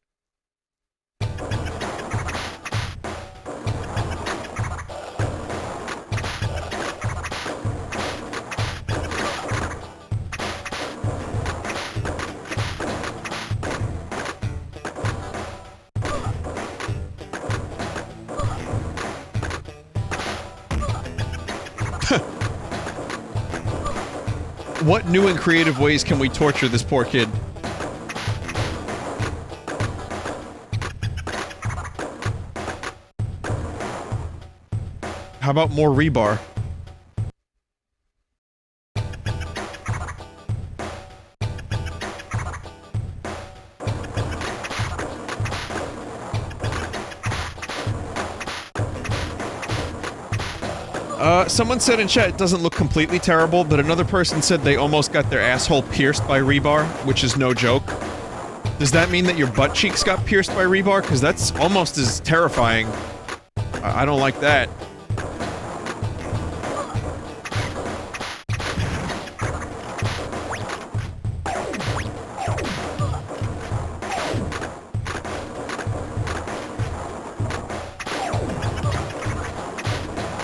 What new and creative ways can we torture this poor kid? How about more rebar? Someone said in chat it doesn't look completely terrible, but another person said they almost got their asshole pierced by rebar, which is no joke. Does that mean that your butt cheeks got pierced by rebar? Because that's almost as terrifying. I don't like that.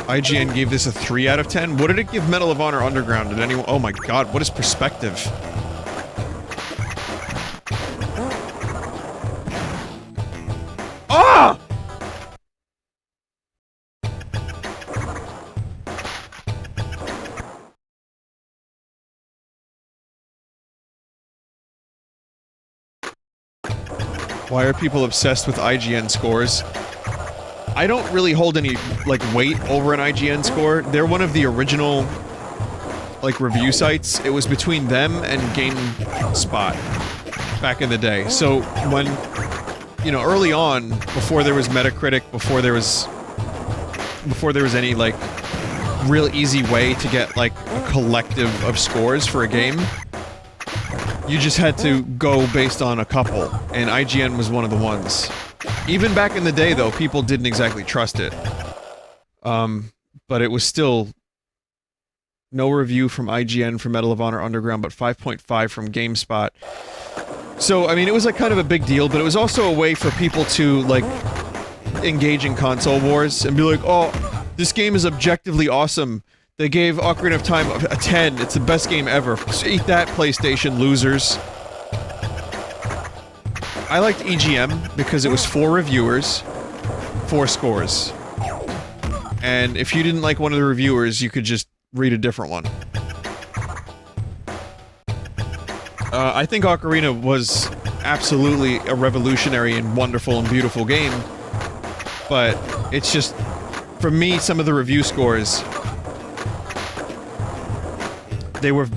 IGN gave this a 3 out of 10. What did it give Medal of Honor Underground? Did anyone— oh my god, what is perspective? Ah! Why are people obsessed with IGN scores? I don't really hold any, like, weight over an IGN score. They're one of the original, like, review sites. It was between them and GameSpot back in the day. So, when, you know, early on, before there was Metacritic, before there was any, like, real easy way to get, like, a collective of scores for a game, you just had to go based on a couple, and IGN was one of the ones. Even back in the day, though, people didn't exactly trust it. But it was still no review from IGN for Medal of Honor Underground, but 5.5 from GameSpot. So, I mean, it was like kind of a big deal, but it was also a way for people to, like, engage in console wars and be like, oh, this game is objectively awesome. They gave Ocarina of Time a 10. It's the best game ever. Eat that, PlayStation losers. I liked EGM because it was 4 reviewers, 4 scores. And if you didn't like one of the reviewers, you could just read a different one. I think Ocarina was absolutely a revolutionary and wonderful and beautiful game. But it's just, for me, some of the review scores, they were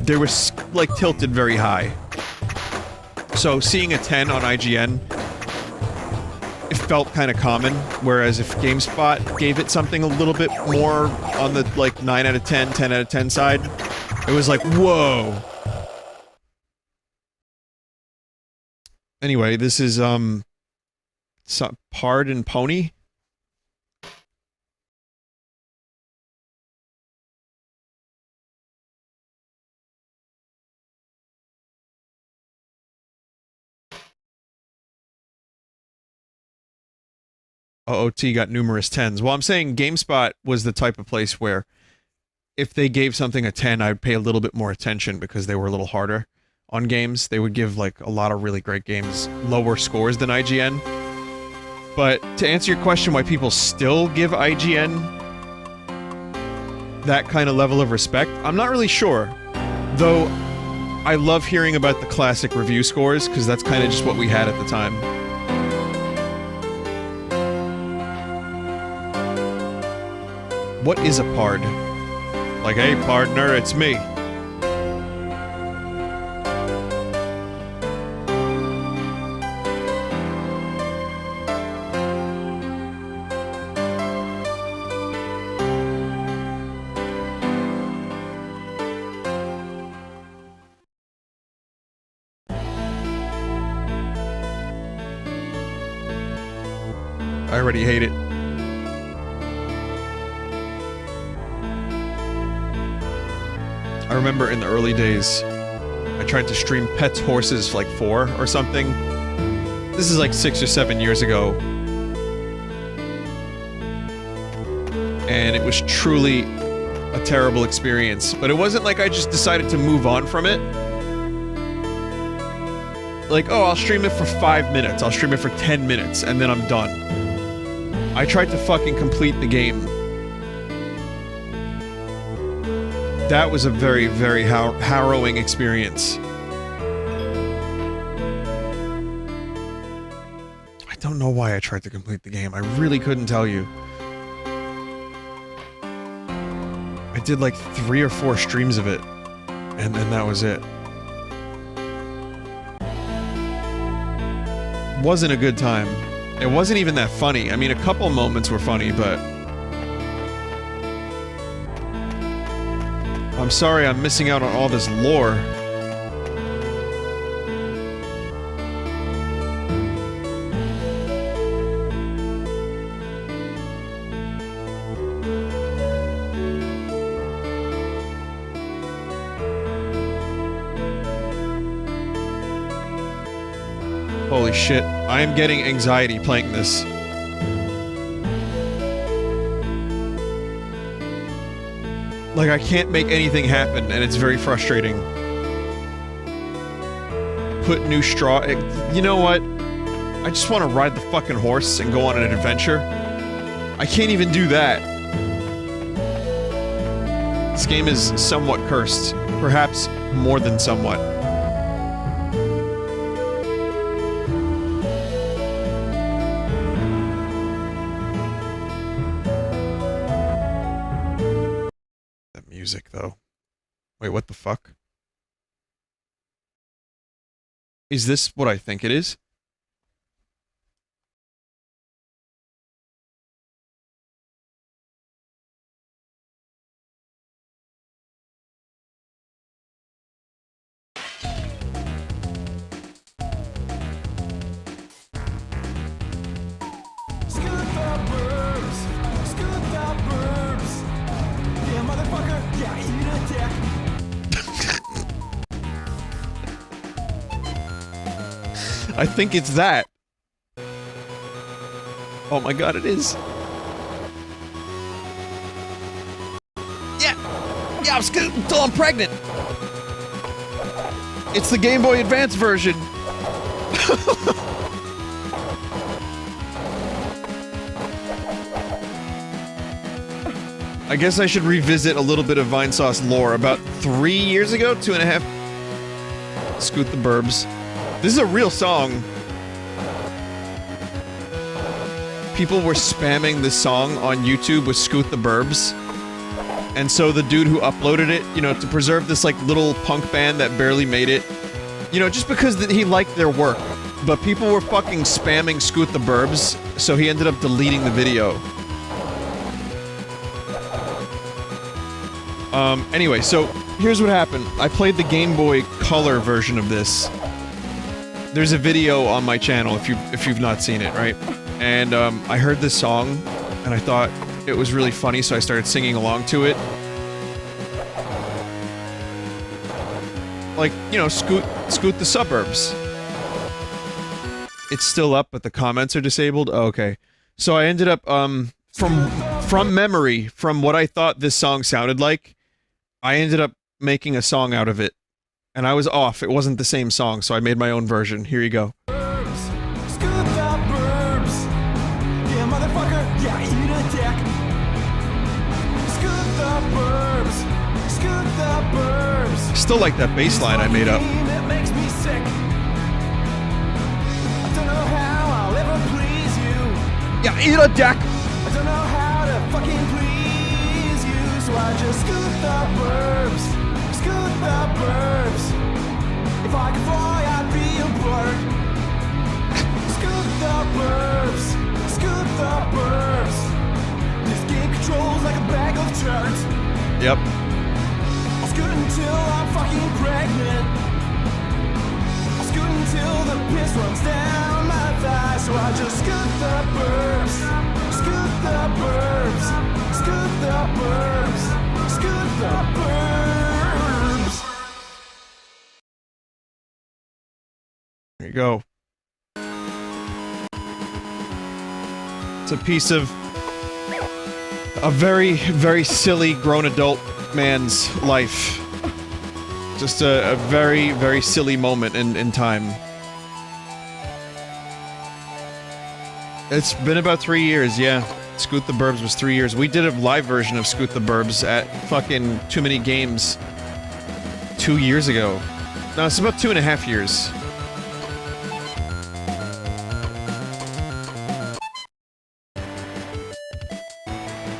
like tilted very high. So seeing a 10 on IGN, it felt kind of common, whereas if GameSpot gave it something a little bit more on the, like, 9 out of 10, 10 out of 10 side, it was like, whoa! Anyway, this is, Paard and Pony? OOT got numerous 10s. Well, I'm saying GameSpot was the type of place where if they gave something a 10, I'd pay a little bit more attention because they were a little harder on games. They would give, like, a lot of really great games lower scores than IGN. But to answer your question why people still give IGN that kind of level of respect, I'm not really sure. Though, I love hearing about the classic review scores, because that's kind of just what we had at the time. What is a Paard? Like, hey, partner, it's me. I already hate it. I remember in the early days, I tried to stream Pets Horses like 4 or something. This is like 6 or 7 years ago. And it was truly a terrible experience. But it wasn't like I just decided to move on from it. Like, oh, I'll stream it for 5 minutes, I'll stream it for 10 minutes, and then I'm done. I tried to fucking complete the game. That was a very, very harrowing experience. I don't know why I tried to complete the game. I really couldn't tell you. I did like 3 or 4 streams of it, and then that was it. Wasn't a good time. It wasn't even that funny. I mean, a couple moments were funny, but... I'm sorry I'm missing out on all this lore. Holy shit, I am getting anxiety playing this. Like, I can't make anything happen, and it's very frustrating. Put new straw... You know what? I just want to ride the fucking horse and go on an adventure. I can't even do that. This game is somewhat cursed. Perhaps more than somewhat. Music, though. Wait, what the fuck? Is this what I think it is? I think it's that. Oh my god, it is. Yeah! Yeah, I'm scooting until I'm pregnant! It's the Game Boy Advance version! I guess I should revisit a little bit of Vinesauce lore. About 3 years ago? 2.5? Scoot the Burbs. This is a real song. People were spamming this song on YouTube with Scoot the Burbs. And so the dude who uploaded it, you know, to preserve this, like, little punk band that barely made it, you know, just because he liked their work. But people were fucking spamming Scoot the Burbs, so he ended up deleting the video. Anyway, so here's what happened. I played the Game Boy Color version of this. There's a video on my channel if you've not seen it, right? And I heard this song and I thought it was really funny, so I started singing along to it. Like, you know, scoot the suburbs. It's still up, but the comments are disabled. Oh, okay. So I ended up from memory, from what I thought this song sounded like, I ended up making a song out of it. And I was off. It wasn't the same song, so I made my own version. Here you go. Still like that bass line I made up. Yeah, eat a deck. I don't know how to fucking please you, so I just scoot the burbs. Scoot the burbs. If I could fly, I'd be a bird. Scoot the burbs. Scoot the burbs. This game controls like a bag of turds. Yep. I'll scoot until I'm fucking pregnant. I'll scoot until the piss runs down my thigh. So I just scoot the burbs. Scoot the burbs. Scoot the burbs. Scoot the burbs. There you go. It's a piece of a very, very silly grown adult man's life. Just a very, very silly moment in time. It's been about 3 years, yeah. Scoot the Burbs was 3 years. We did a live version of Scoot the Burbs at fucking Too Many Games 2 years ago. No, it's about 2.5 years.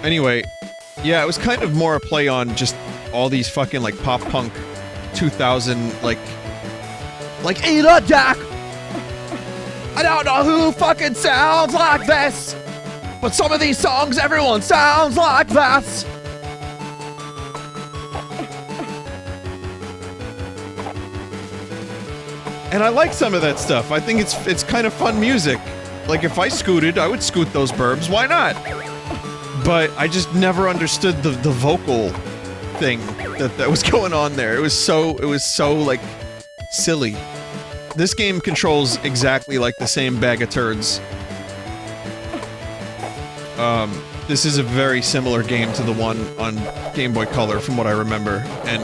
Anyway, yeah, it was kind of more a play on just all these fucking, like, pop-punk 2000, like, eat a dick! I don't know who fucking sounds like this! But some of these songs, everyone sounds like this! And I like some of that stuff. I think it's kind of fun music. Like, if I scooted, I would scoot those burbs. Why not? But I just never understood the vocal thing that was going on there. It was so, like, silly. This game controls exactly like the same bag of turds. This is a very similar game to the one on Game Boy Color, from what I remember. And,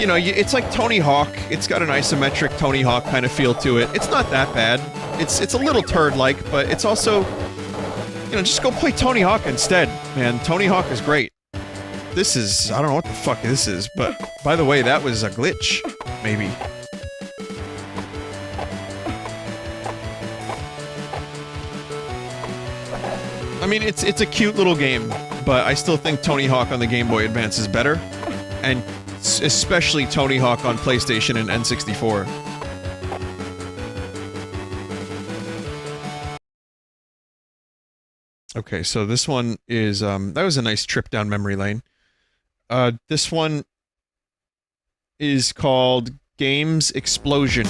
you know, it's like Tony Hawk. It's got an isometric Tony Hawk kind of feel to it. It's not that bad. It's a little turd-like, but it's also... You know, just go play Tony Hawk instead, man. Tony Hawk is great. This is... I don't know what the fuck this is, but... By the way, that was a glitch. Maybe. I mean, it's a cute little game, but I still think Tony Hawk on the Game Boy Advance is better. And especially Tony Hawk on PlayStation and N64. Okay, so this one is, that was a nice trip down memory lane. This one is called Games Explosion.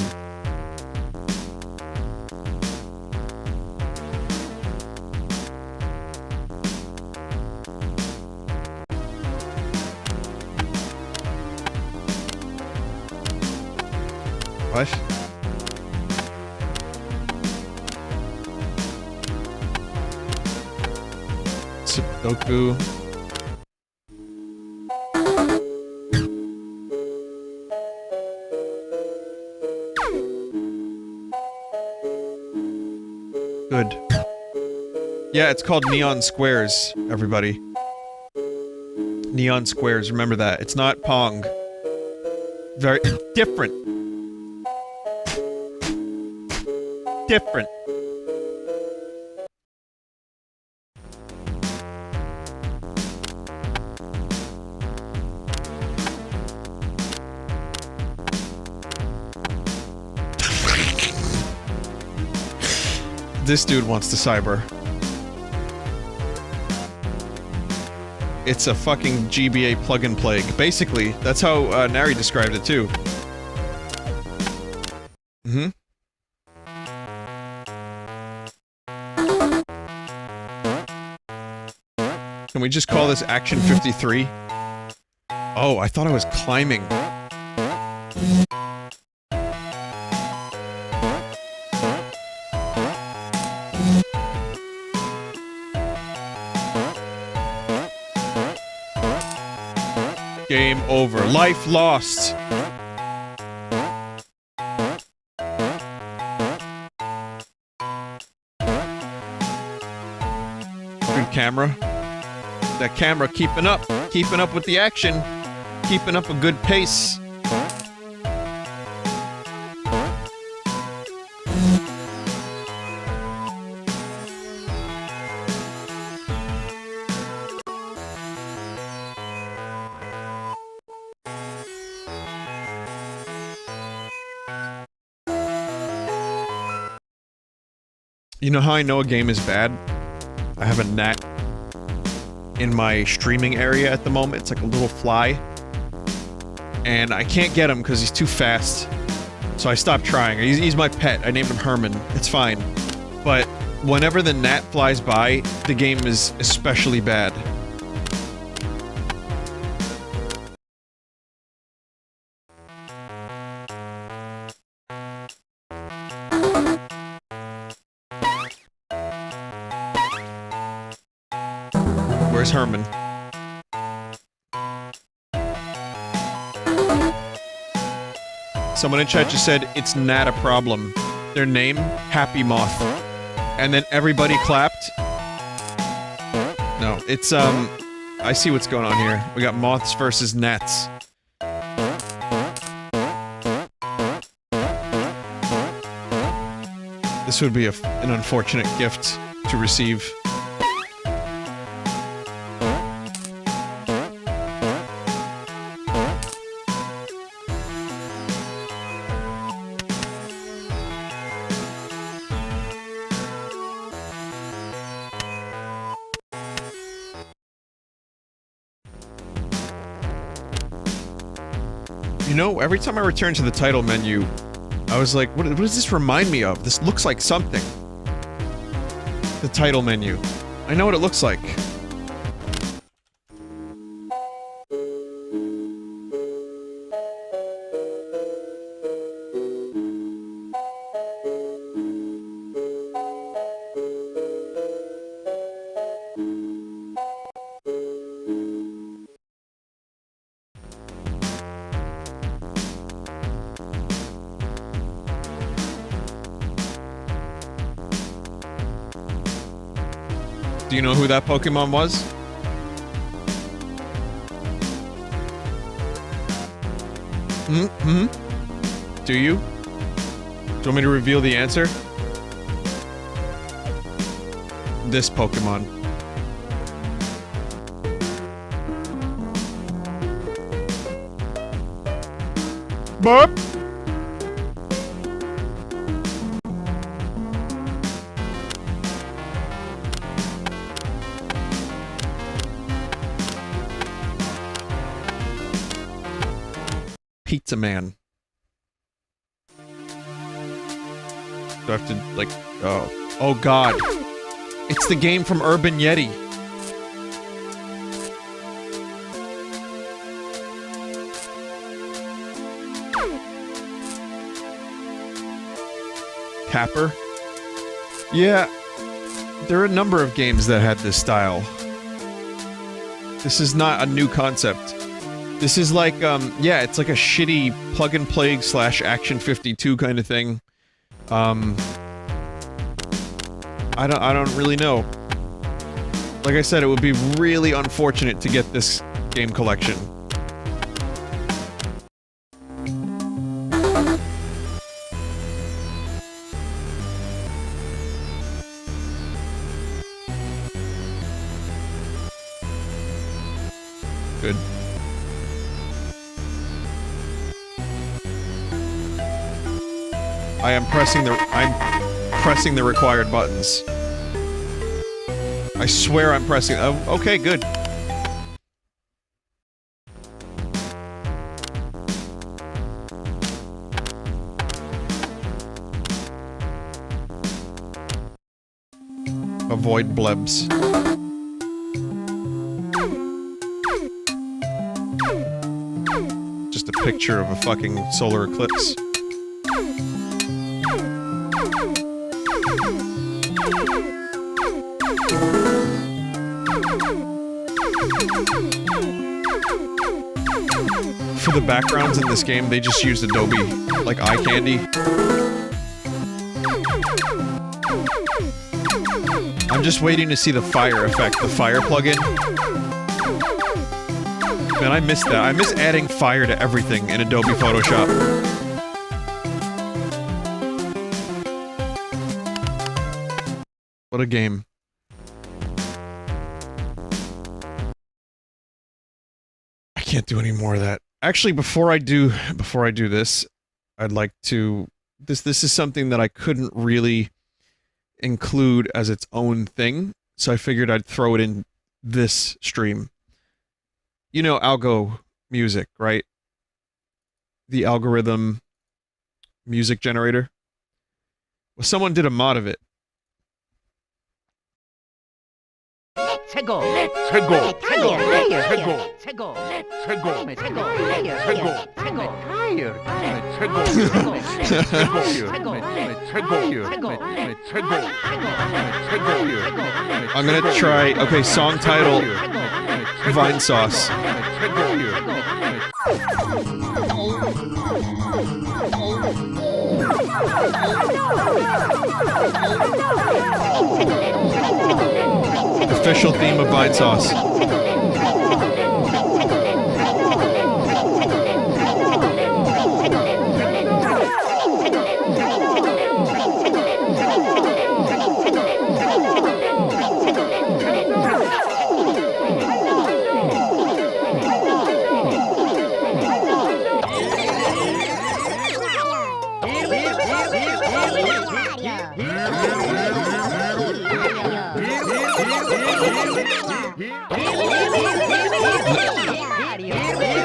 What? Sudoku. Good. Yeah, it's called Neon Squares, everybody. Neon Squares, remember that. It's not Pong. Very different. Different. This dude wants to cyber. It's a fucking GBA plug-and plague. Basically, that's how Nary described it too. Mm-hmm. Can we just call this Action 53? Oh, I thought I was climbing. Game over. Life lost. Good camera. That camera keeping up with the action, keeping up a good pace. You know how I know a game is bad? I have a gnat in my streaming area at the moment. It's like a little fly. And I can't get him because he's too fast. So I stopped trying. He's my pet. I named him Herman. It's fine. But whenever the gnat flies by, the game is especially bad. Where's Herman? Someone in chat just said, it's not a problem. Their name, Happy Moth. and then everybody clapped. No, it's, I see what's going on here. We got moths versus gnats. This would be an unfortunate gift to receive. You know, every time I return to the title menu, I was like, what does this remind me of? This looks like something. The title menu. I know what it looks like. Do you know who that Pokemon was? Do you? Do you want me to reveal the answer? This Pokemon. Burp! Pizza Man. Do I have to, like... Oh. Oh god. It's the game from Urban Yeti. Capper? Yeah. There are a number of games that had this style. This is not a new concept. This is like, yeah, it's like a shitty plug-and-play / Action 52 kind of thing. I don't really know. Like I said, it would be really unfortunate to get this game collection. Good. I'm pressing the required buttons. I swear I'm pressing. Oh, okay, good. Avoid blebs. Just a picture of a fucking solar eclipse. For the backgrounds in this game, they just used Adobe, like eye candy. I'm just waiting to see the fire effect, the fire plugin. Man, I miss that. I miss adding fire to everything in Adobe Photoshop. What a game. I can't do any more of that. Actually, before I do this, I'd like to... This is something that I couldn't really include as its own thing, so I figured I'd throw it in this stream. You know Algomusic, right? The algorithm music generator. Well, someone did a mod of it. Let's go. Let's go. Let's go. Let's go. Let's go. Let's go. Let's go. I'm gonna try. Okay, song title. Vinesauce. official theme of Vinesauce.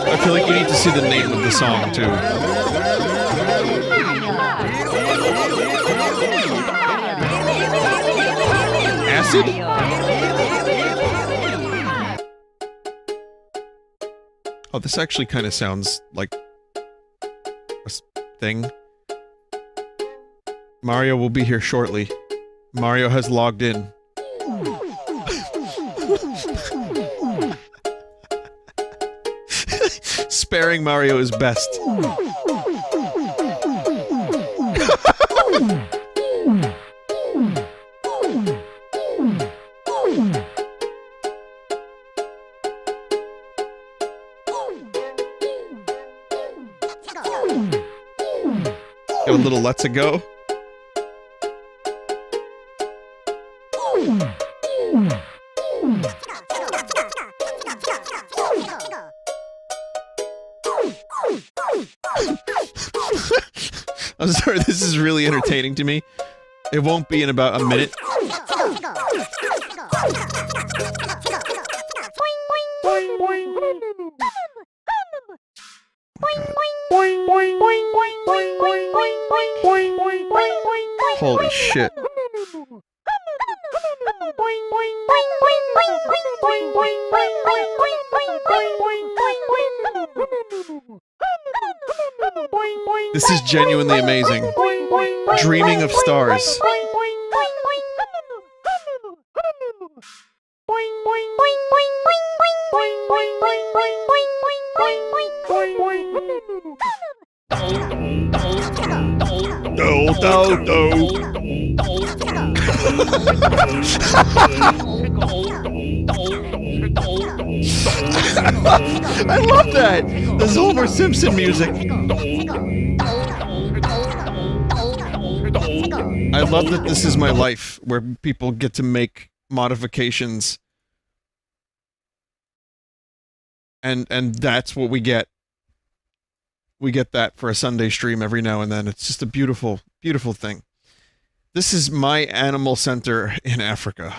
I feel like you need to see the name of the song, too. Acid? Oh, this actually kind of sounds like a thing. Mario will be here shortly. Mario has logged in. Sparing Mario is best. Got a little let's-a go. I'm sorry, this is really entertaining to me. It won't be in about a minute. Holy shit. This is genuinely amazing. Dreaming of stars. I love that! This Homer Simpson music. I love that this is my life, where people get to make modifications. And that's what we get. We get that for a Sunday stream every now and then. It's just a beautiful, beautiful thing. This is my animal center in Africa.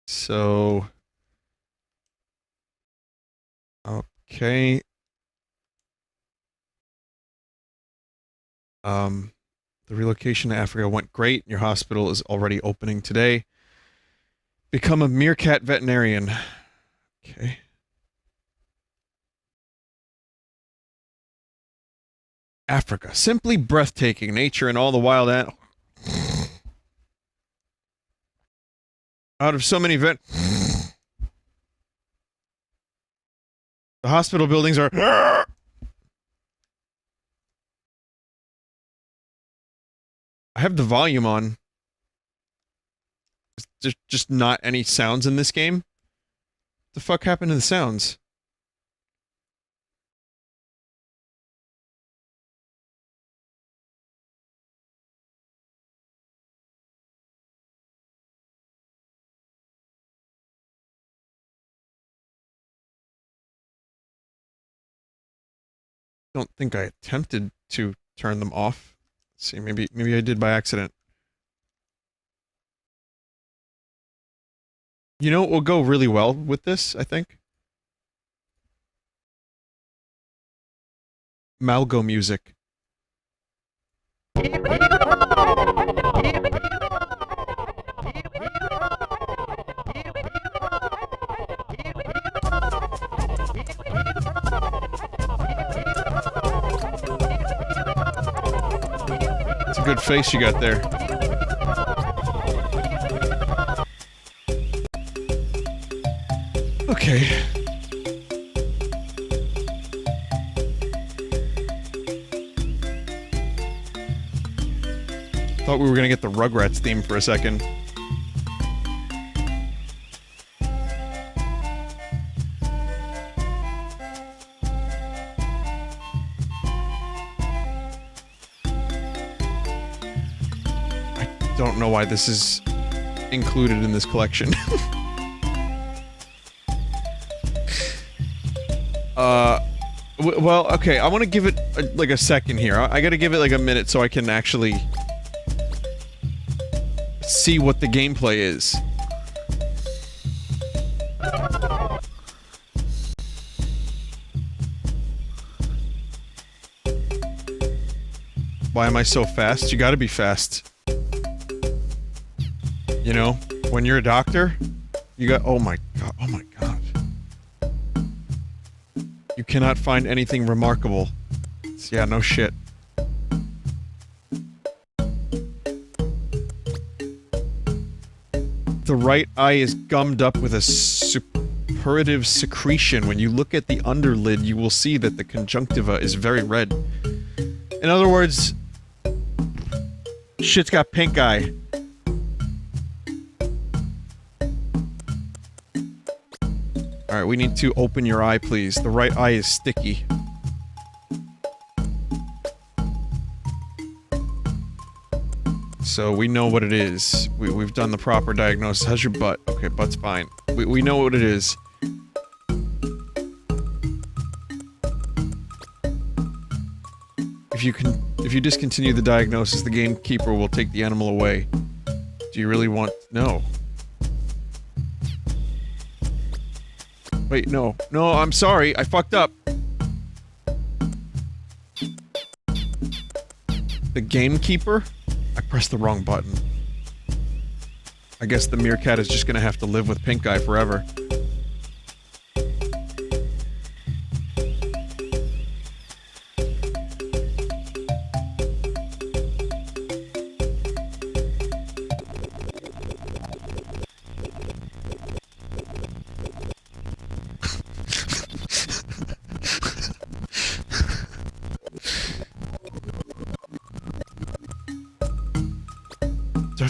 So... okay. The relocation to Africa went great. Your hospital is already opening today. Become a meerkat veterinarian. Okay. Africa. Simply breathtaking. Nature and all the wild animals. Out of so many the hospital buildings are... I have the volume on. There's just not any sounds in this game. What the fuck happened to the sounds? Don't think I attempted to turn them off. Let's see, maybe I did by accident. You know what will go really well with this, I think? Algomusic. It's a good face you got there. Okay. thought we were gonna get the Rugrats theme for a second. I don't know why this is included in this collection. Well, okay, I want to give it, like, a second here. I gotta give it, like, a minute so I can actually see what the gameplay is. Why am I so fast? You gotta be fast. You know? When you're a doctor, you got- oh my god, oh my god. You cannot find anything remarkable. Yeah, no shit. The right eye is gummed up with a suppurative secretion. When you look at the underlid, you will see that the conjunctiva is very red. In other words, shit's got pink eye. Alright, we need to open your eye, please. The right eye is sticky. So we know what it is. We've done the proper diagnosis. How's your butt? Okay, butt's fine. We know what it is. If you discontinue the diagnosis, the gamekeeper will take the animal away. Do you really want... No. Wait, no. No, I'm sorry. I fucked up. The gamekeeper? I pressed the wrong button. I guess the meerkat is just gonna have to live with pink eye forever.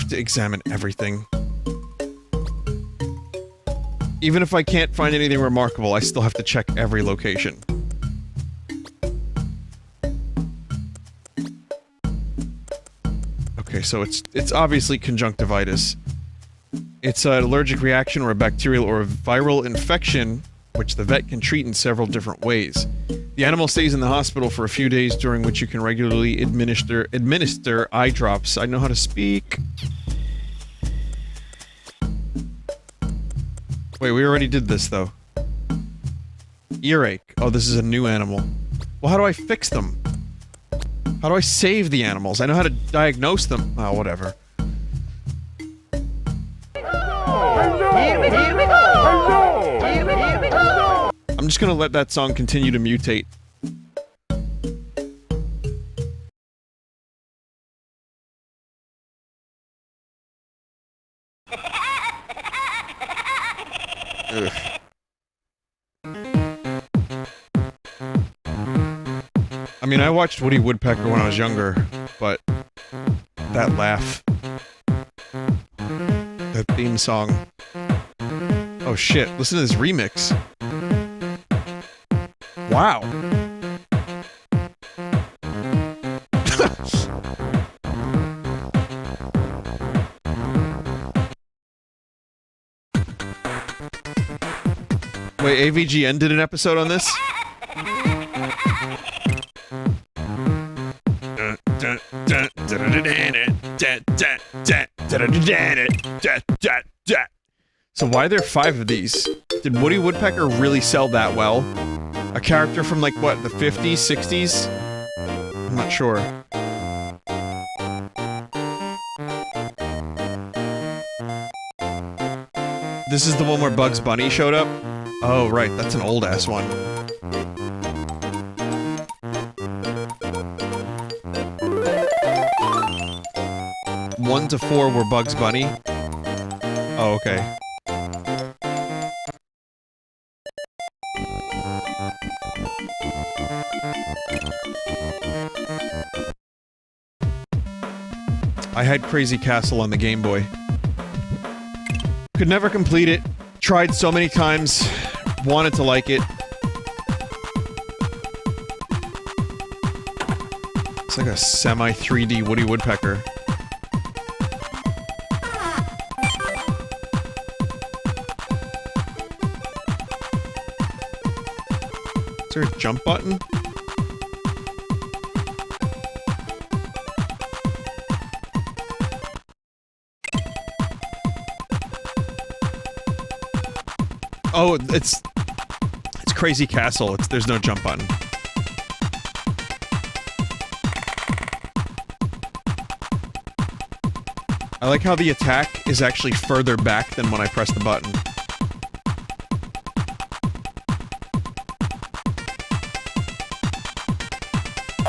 To examine everything. Even if I can't find anything remarkable, I still have to check every location. Okay, so it's obviously conjunctivitis. It's an allergic reaction or a bacterial or a viral infection, which the vet can treat in several different ways. The animal stays in the hospital for a few days, during which you can regularly administer eye drops. I know how to speak. Wait, we already did this, though. Earache. Oh, this is a new animal. Well, how do I fix them? How do I save the animals? I know how to diagnose them. Oh, whatever. I'm just gonna let that song continue to mutate. Ugh. I mean, I watched Woody Woodpecker when I was younger, but that laugh. That theme song. Oh shit, listen to this remix. Wow. Wait, AVGN did an episode on this? So why are there 5 of these? Did Woody Woodpecker really sell that well? A character from, like, what, the 50s, 60s? I'm not sure. This is the one where Bugs Bunny showed up? Oh, right, that's an old-ass one. One to 4 were Bugs Bunny. Oh, okay. I had Crazy Castle on the Game Boy. Could never complete it. Tried so many times. Wanted to like it. It's like a semi-3D Woody Woodpecker. Is there a jump button? Oh, it's Crazy Castle. There's no jump button. I like how the attack is actually further back than when I press the button.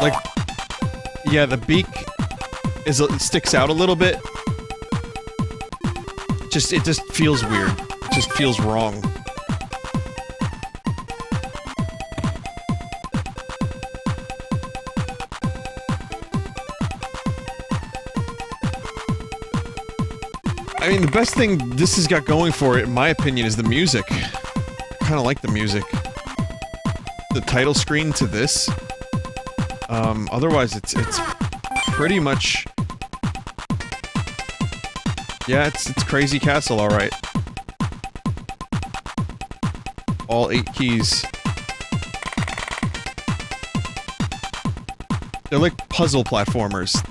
Like, yeah, the beak sticks out a little bit. It just feels weird. It just feels wrong. I mean, the best thing this has got going for it, in my opinion, is the music. I kinda like the music. The title screen to this. Otherwise it's pretty much... Yeah, it's Crazy Castle, alright. All 8 keys. They're like puzzle platformers.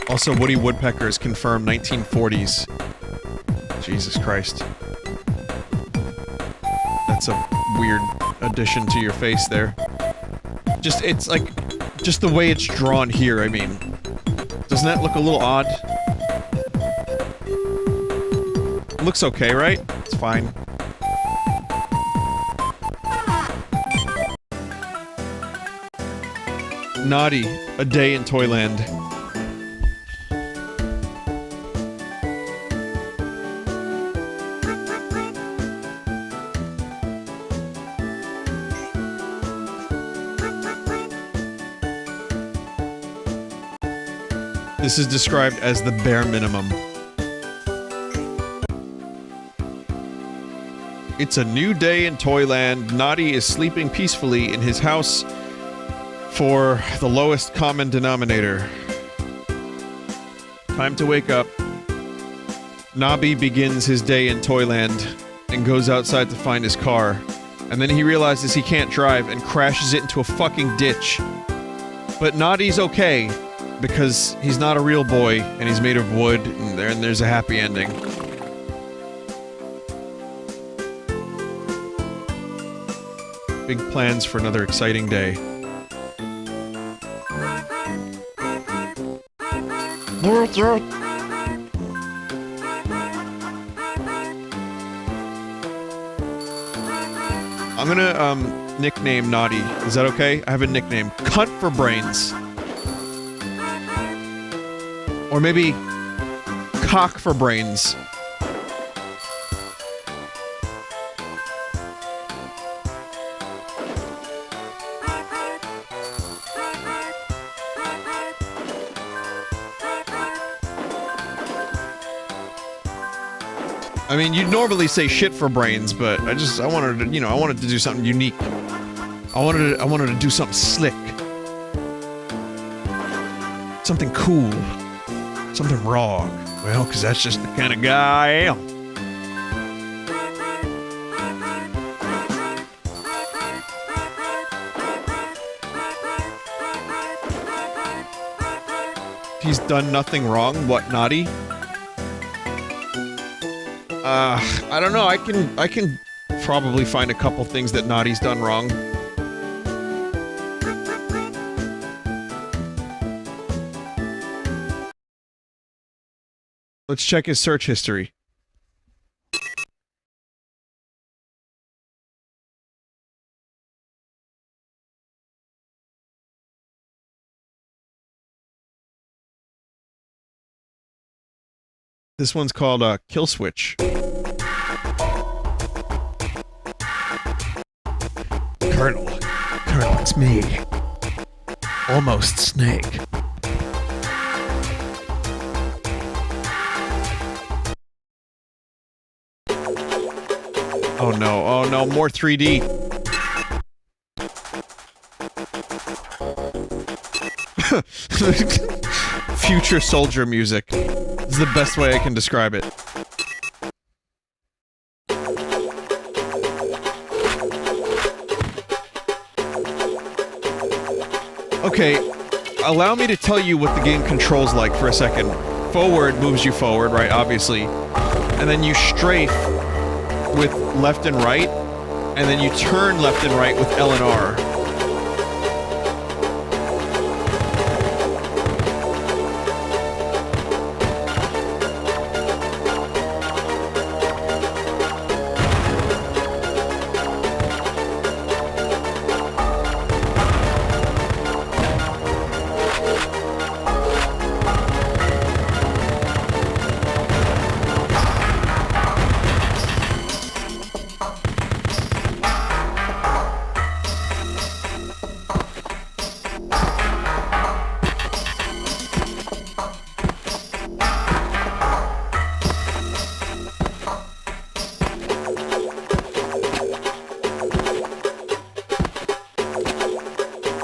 Also, Woody Woodpecker is confirmed 1940s. Jesus Christ. That's a weird addition to your face there. It's like, just the way it's drawn here, I mean. Doesn't that look a little odd? It looks okay, right? It's fine. Noddy, A Day in Toyland. This is described as the bare minimum. It's a new day in Toyland. Noddy is sleeping peacefully in his house for the lowest common denominator. Time to wake up. Nobby begins his day in Toyland and goes outside to find his car. And then he realizes he can't drive and crashes it into a fucking ditch. But Noddy's okay, because he's not a real boy, and he's made of wood, and there's a happy ending. Big plans for another exciting day. I'm gonna, nickname Noddy. Is that okay? I have a nickname. Cunt for Brains. Or maybe Cock for Brains. I mean, you'd normally say shit for brains, but I wanted to, I wanted to do something unique. I wanted to do something slick. Something cool. Something raw. Well, because that's just the kind of guy I am. He's done nothing wrong. What, Noddy? I don't know. I can probably find a couple things that Noddy's done wrong. Let's check his search history. This one's called, Kill Switch. turtle, it's me. Almost snake. Oh no, more 3D. Future soldier music. This is the best way I can describe it. Okay, allow me to tell you what the game controls like for a second. Forward moves you forward, right, obviously. And then you strafe with left and right, and then you turn left and right with L and R.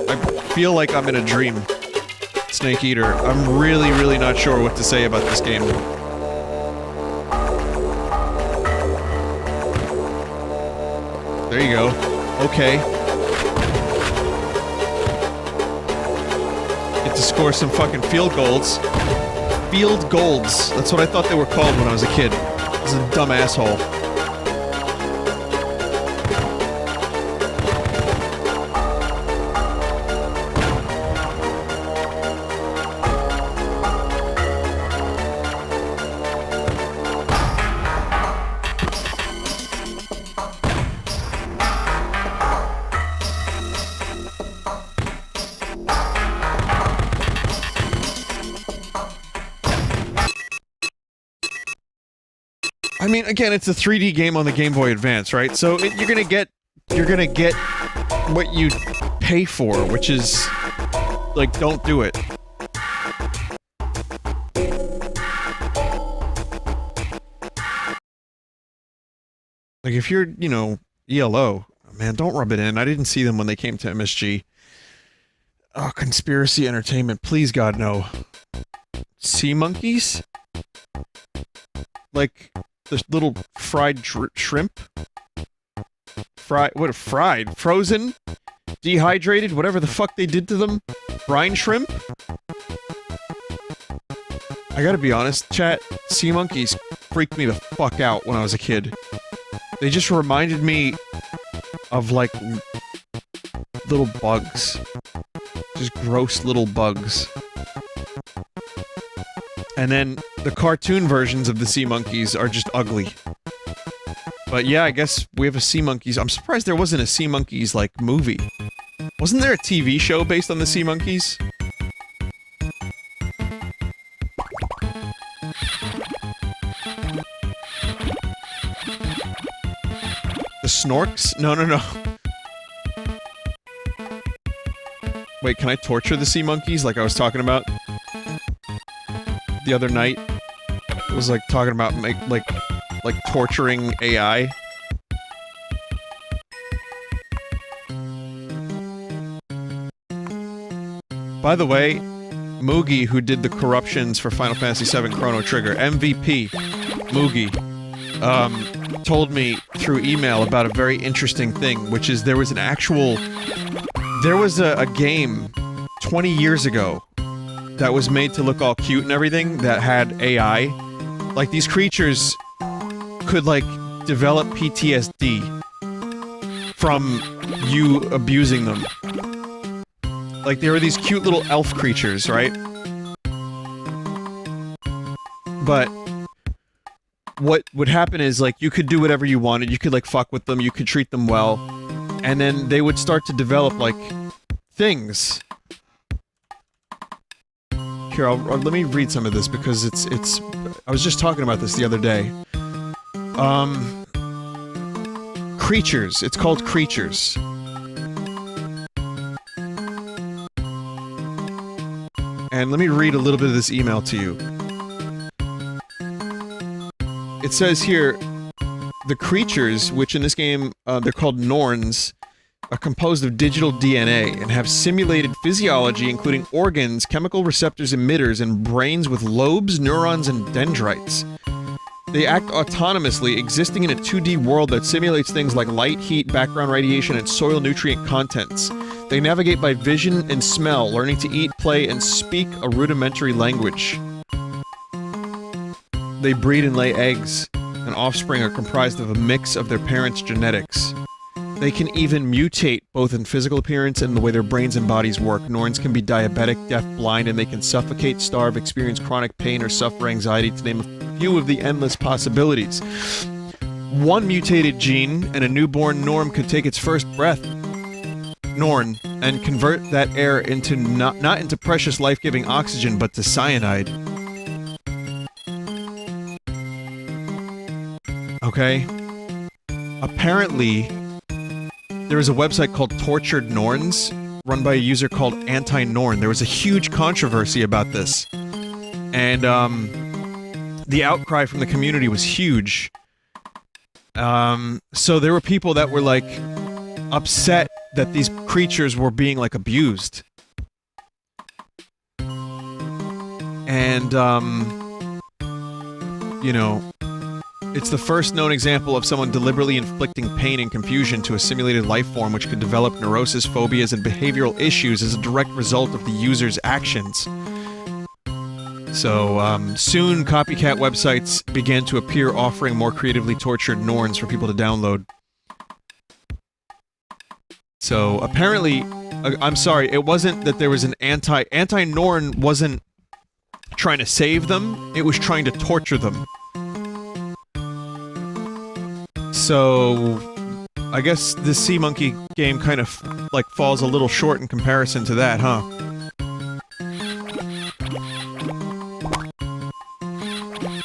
I feel like I'm in a dream. Snake Eater. I'm really not sure what to say about this game. There you go. Okay. Get to score some fucking field goals. Field goals. That's what I thought they were called when I was a kid. I was a dumb asshole. I mean, again, it's a 3D game on the Game Boy Advance, right? So you're gonna get what you pay for, which is like, don't do it. Like, if you're, you know, ELO, man, don't rub it in. I didn't see them when they came to MSG. Oh, Conspiracy Entertainment, please God, no. Sea monkeys? Like the little fried shrimp? Fried? Frozen? Dehydrated? Whatever the fuck they did to them? Brine shrimp? I gotta be honest, chat, sea monkeys freaked me the fuck out when I was a kid. They just reminded me of, like, little bugs. Just gross little bugs. And then the cartoon versions of the sea monkeys are just ugly. But yeah, I guess we have a sea monkeys. I'm surprised there wasn't a sea monkeys, like, movie. Wasn't there a TV show based on the sea monkeys? The Snorks? No. Wait, can I torture the sea monkeys like I was talking about the other night? It was like talking about like torturing AI. By the way, Moogie, who did the corruptions for Final Fantasy VII Chrono Trigger, MVP, Moogie, told me through email about a very interesting thing, which is there was a game 20 years ago that was made to look all cute and everything that had AI. Like, these creatures could, like, develop PTSD from you abusing them. Like, there were these cute little elf creatures, right? But what would happen is, like, you could do whatever you wanted, you could, like, fuck with them, you could treat them well, and then they would start to develop, like, things. Here, let me read some of this, because it's... I was just talking about this the other day. Creatures. It's called Creatures. And let me read a little bit of this email to you. It says here, the creatures, which in this game, they're called Norns, are composed of digital DNA and have simulated physiology, including organs, chemical receptors, emitters, and brains with lobes, neurons, and dendrites. They act autonomously, existing in a 2D world that simulates things like light, heat, background radiation, and soil nutrient contents. They navigate by vision and smell, learning to eat, play, and speak a rudimentary language. They breed and lay eggs, and offspring are comprised of a mix of their parents' genetics. They can even mutate, both in physical appearance and the way their brains and bodies work. Norns can be diabetic, deaf, blind, and they can suffocate, starve, experience chronic pain, or suffer anxiety, to name a few of the endless possibilities. One mutated gene, and a newborn Norn could take its first breath, and convert that air into not into precious life-giving oxygen, but to cyanide. Okay? Apparently, there is a website called Tortured Norns, run by a user called Anti-Norn. There was a huge controversy about this. And, the outcry from the community was huge. So there were people that were, like, upset that these creatures were being, like, abused. And, you know, it's the first known example of someone deliberately inflicting pain and confusion to a simulated life form which could develop neurosis, phobias, and behavioral issues as a direct result of the user's actions. So, soon copycat websites began to appear offering more creatively tortured Norns for people to download. So, apparently, I'm sorry, it wasn't that there was an Anti-Norn wasn't trying to save them, it was trying to torture them. So, I guess this Sea Monkey game kind of, like, falls a little short in comparison to that, huh?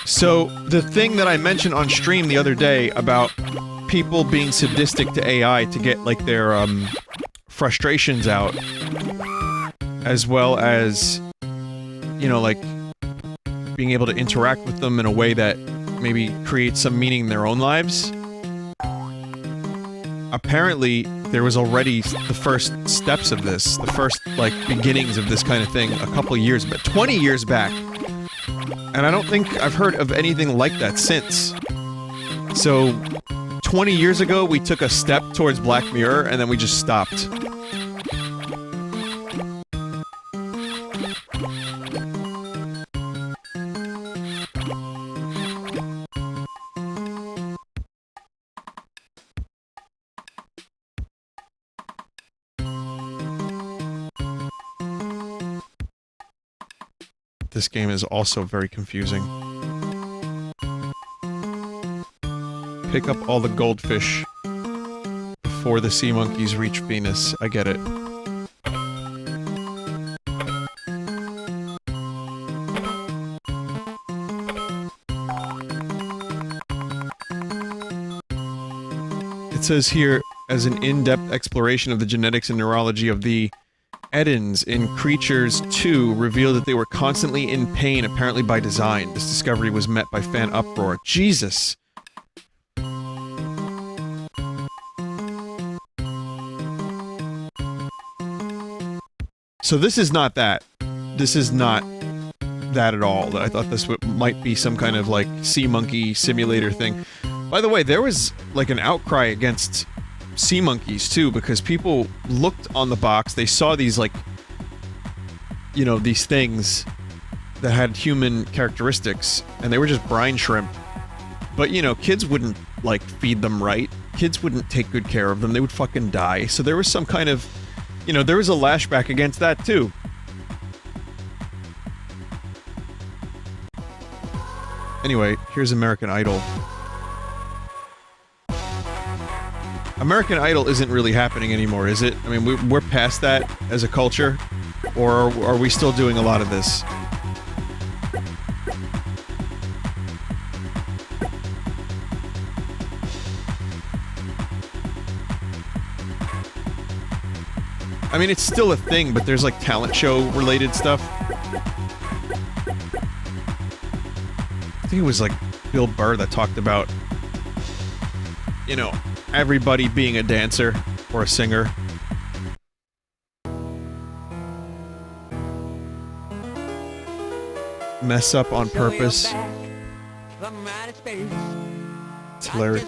So, the thing that I mentioned on stream the other day about people being sadistic to AI to get, like, their, frustrations out, as well as, you know, like, being able to interact with them in a way that maybe creates some meaning in their own lives. Apparently, there was already the first steps of this, the first, like, beginnings of this kind of thing a couple of years back, 20 years back. And I don't think I've heard of anything like that since. So, 20 years ago, we took a step towards Black Mirror, and then we just stopped. This game is also very confusing. Pick up all the goldfish before the sea monkeys reach Venus. I get it. It says here, as an in-depth exploration of the genetics and neurology of the Edens in Creatures 2 revealed that they were constantly in pain, apparently by design. This discovery was met by fan uproar. Jesus! So this is not that. This is not that at all. I thought this might be some kind of, like, sea monkey simulator thing. By the way, there was, like, an outcry against sea monkeys too, because people looked on the box, they saw these, like, you know, these things that had human characteristics, and they were just brine shrimp. But, you know, kids wouldn't, like, feed them right. Kids wouldn't take good care of them. They would fucking die. So there was some kind of, you know, there was a lashback against that too. Anyway, here's American Idol. American Idol isn't really happening anymore, is it? I mean, we're past that as a culture? Or are we still doing a lot of this? I mean, it's still a thing, but there's, like, talent show related stuff. I think it was like Bill Burr that talked about, you know, everybody being a dancer or a singer. Mess up on purpose. It's hilarious.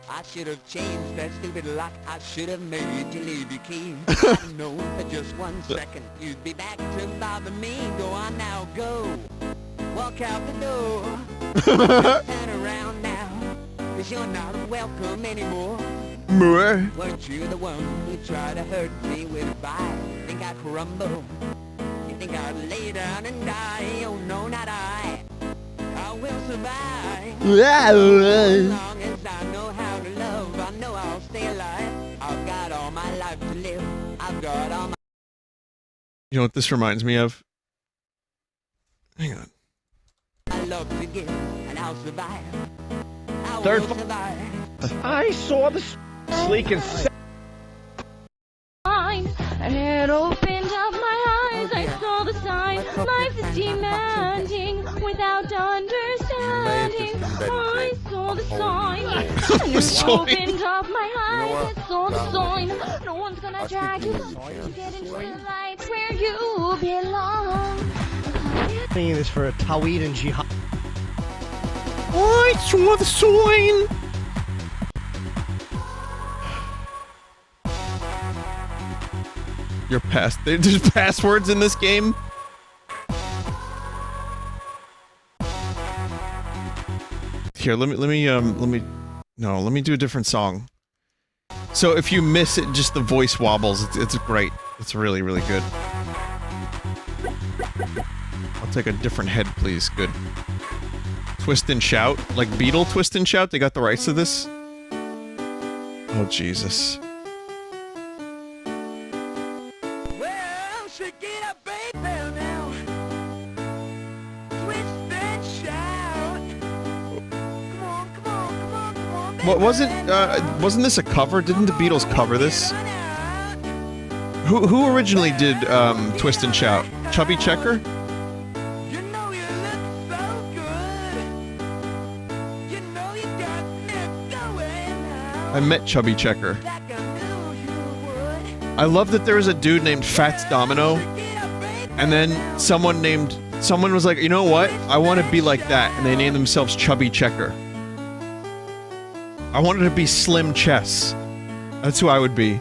I should have changed that stupid lock. I should have made you leave your key. I know for just 1 second you'd be back to bother me. Go on now, go. Walk out the door. Turn around now, 'cause you're not welcome anymore. Weren't you the one who tried to hurt me with a bite? Think I'd crumble? You think I'd lay down and die? Oh no, not I. I will survive. As long as I know how to love, I know I'll stay alive. I've got all my life to live. I've got all my... You know what this reminds me of? Hang on. I love to give, and I'll survive. I Third will survive. I saw the sleek and It opened up my eyes, I saw the sign. Life is demanding without understanding. I saw the sign, and it opened up my eyes. I saw the sign. No one's gonna drag you to get into the light where you belong. Singing this for a Tawhid and Jihad. I saw the sign. Your there's passwords in this game? Here, let me do a different song. So if you miss it, just the voice wobbles. It's great. It's really, really good. I'll take a different head, please. Good. Twist and Shout? Like Beetle Twist and Shout? They got the rights to this? Oh, Jesus. What wasn't this a cover? Didn't the Beatles cover this? Who originally did Twist and Shout? Chubby Checker? I met Chubby Checker. I love that there was a dude named Fats Domino, and then someone was like, you know what? I want to be like that, and they named themselves Chubby Checker. I wanted to be Slim Chess. That's who I would be.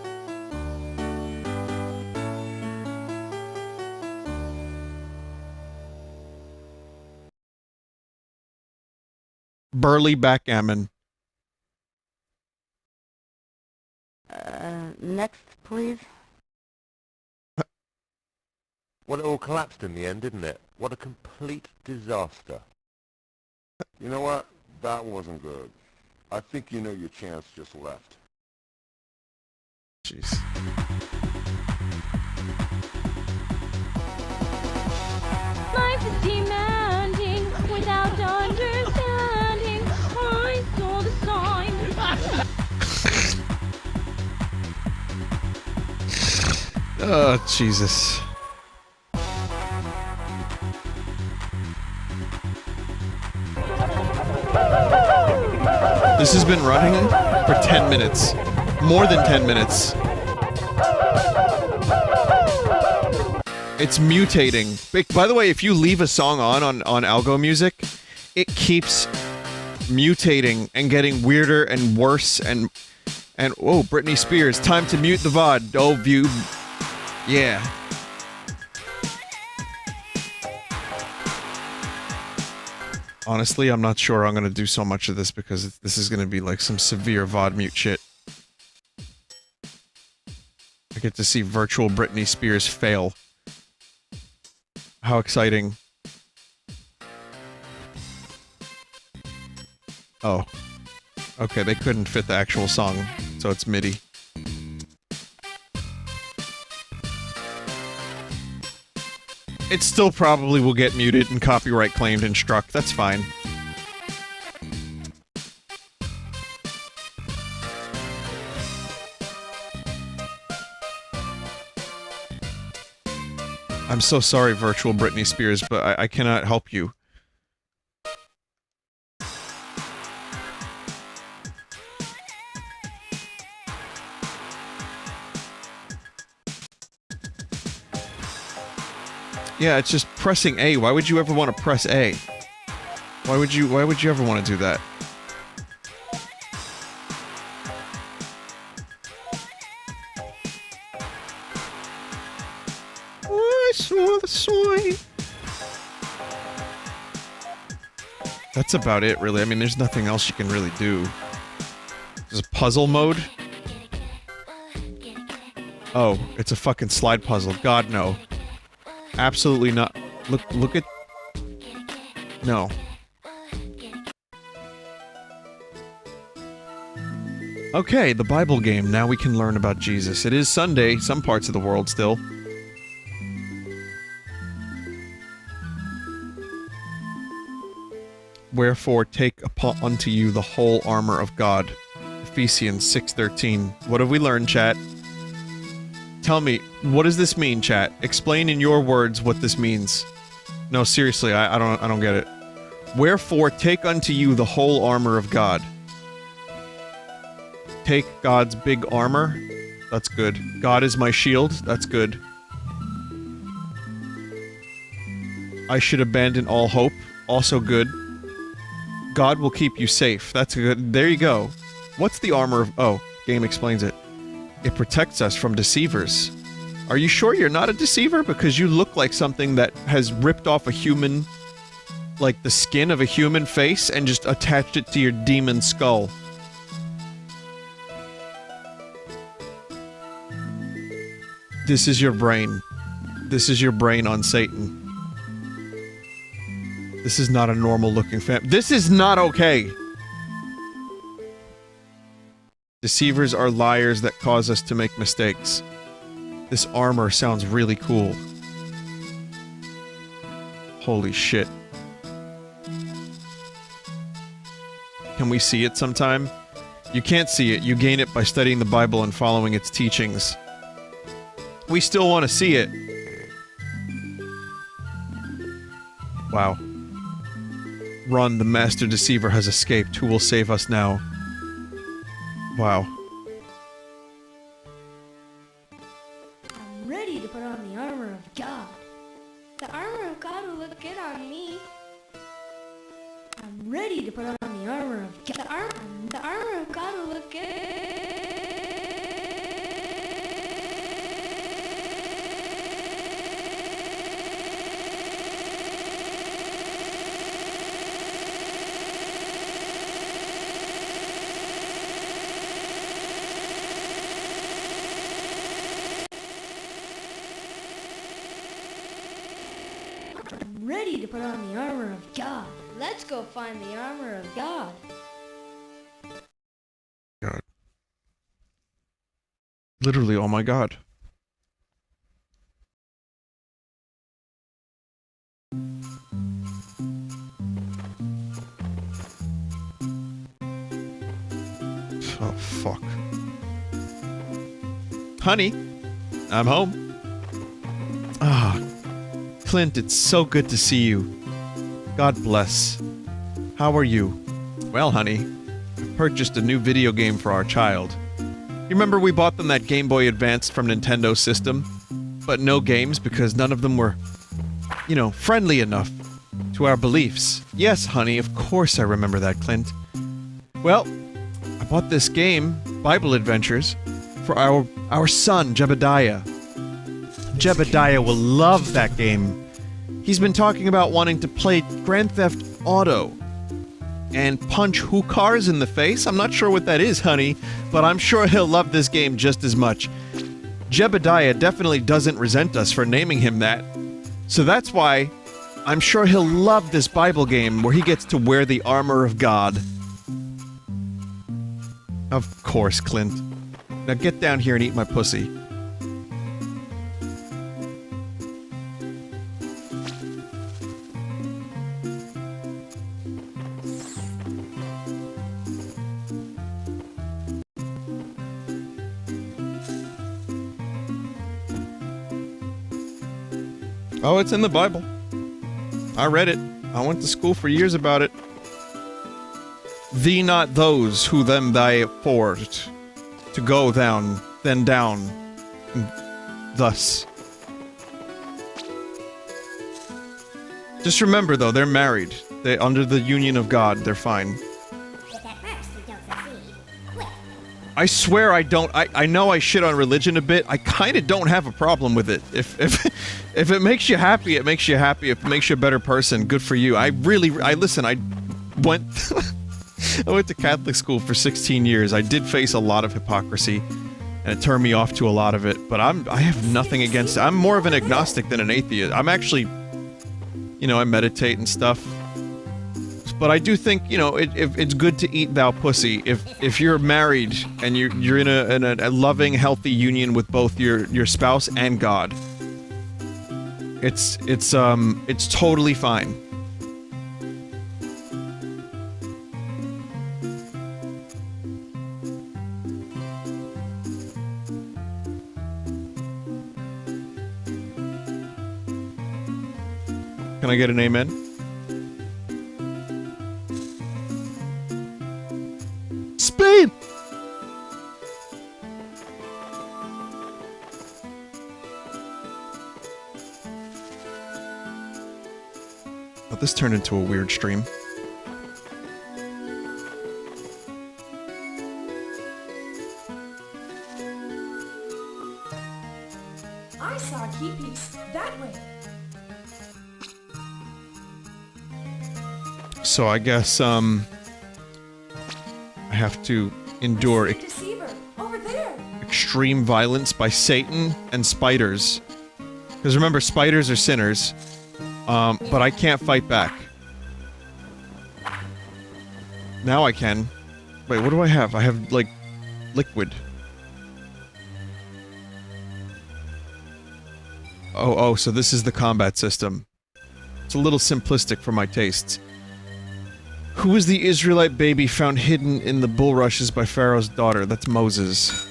Burly Backgammon. Next, please. Well, it all collapsed in the end, didn't it? What a complete disaster. You know what? That wasn't good. I think you know your chance just left. Jeez. Life is demanding without understanding. I saw the sign. Oh, Jesus. This has been running for 10 minutes. More than 10 minutes. It's mutating. By the way, if you leave a song on Algomusic, it keeps mutating and getting weirder and worse and oh, Britney Spears, time to mute the VOD. Oh, view. Yeah. Honestly, I'm not sure I'm gonna do so much of this because this is gonna be like some severe VOD mute shit. I get to see virtual Britney Spears fail. How exciting. Oh. Okay, they couldn't fit the actual song, so it's MIDI. It still probably will get muted and copyright claimed and struck. That's fine. I'm so sorry, virtual Britney Spears, but I cannot help you. Yeah, it's just pressing A. Why would you ever want to press A? Why would you ever want to do that? Oh, I saw the soy. That's about it, really. I mean, there's nothing else you can really do. There's a puzzle mode? Oh, it's a fucking slide puzzle. God, no. Absolutely not. Look at... No. Okay, the Bible game. Now we can learn about Jesus. It is Sunday, some parts of the world still. Wherefore take upon unto you the whole armor of God. Ephesians 6:13. What have we learned, chat? Tell me, what does this mean, chat? Explain in your words what this means. No, seriously, I don't get it. Wherefore take unto you the whole armor of God. Take God's big armor. That's good. God is my shield. That's good. I should abandon all hope. Also good. God will keep you safe. That's good. There you go. What's the armor of... Oh, game explains it. It protects us from deceivers. Are you sure you're not a deceiver? Because you look like something that has ripped off a human... like the skin of a human face and just attached it to your demon skull. This is your brain. This is your brain on Satan. This is not a normal looking fam- This is not okay! Deceivers are liars that cause us to make mistakes. This armor sounds really cool. Holy shit. Can we see it sometime? You can't see it. You gain it by studying the Bible and following its teachings. We still want to see it. Wow. Run, the master deceiver has escaped. Who will save us now? Wow. I'm ready to put on the armor of God. The armor of God will look good on me. I'm ready to put on the armor of God. The armor of God will look good. I'm ready to put on the armor of God. Let's go find the armor of God. God. Literally, oh my god. Oh, fuck. Honey, I'm home. Ah, Clint, it's so good to see you. God bless. How are you? Well, honey, I purchased a new video game for our child. You remember we bought them that Game Boy Advance from Nintendo system? But no games because none of them were, you know, friendly enough to our beliefs. Yes, honey, of course I remember that, Clint. Well, I bought this game, Bible Adventures, for our son, Jebediah. Jebediah will love that game. He's been talking about wanting to play Grand Theft Auto and punch hookahs in the face. I'm not sure what that is, honey, but I'm sure he'll love this game just as much. Jebediah definitely doesn't resent us for naming him that. So that's why I'm sure he'll love this Bible game where he gets to wear the armor of God. Of course, Clint. Now get down here and eat my pussy. Oh, it's in the Bible. I read it. I went to school for years about it. Thee not those who them thy forged, to go down, then down, thus. Just remember, though, they're married. They under the union of God, they're fine. I swear I don't. I know I shit on religion a bit. I kind of don't have a problem with it. If it makes you happy, it makes you happy. If it makes you a better person, good for you. I listen. I went I went to Catholic school for 16 years. I did face a lot of hypocrisy, and it turned me off to a lot of it. But I have nothing against it. I'm more of an agnostic than an atheist. I'm actually, you know, I meditate and stuff. But I do think, you know, it's good to eat thou pussy. If you're married and you're in a loving, healthy union with both your spouse and God, it's totally fine. Can I get an amen? Speed! Oh, this turned into a weird stream. I saw a key piece that way. So I guess, I have to endure extreme violence by Satan and spiders. Because remember, spiders are sinners. But I can't fight back. Now I can. Wait, what do I have? I have, like, liquid. Oh, so this is the combat system. It's a little simplistic for my tastes. Who is the Israelite baby found hidden in the bulrushes by Pharaoh's daughter? That's Moses.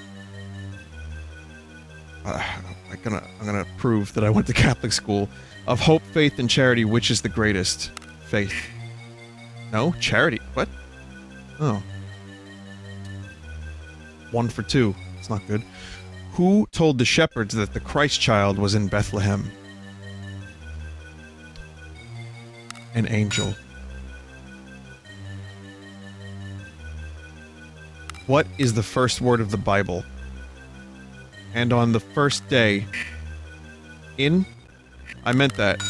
I'm gonna prove that I went to Catholic school. Of hope, faith, and charity, which is the greatest? Faith. No? Charity? What? Oh. 1 for 2. It's not good. Who told the shepherds that the Christ child was in Bethlehem? An angel. What is the first word of the Bible? And on the first day... In? I meant that.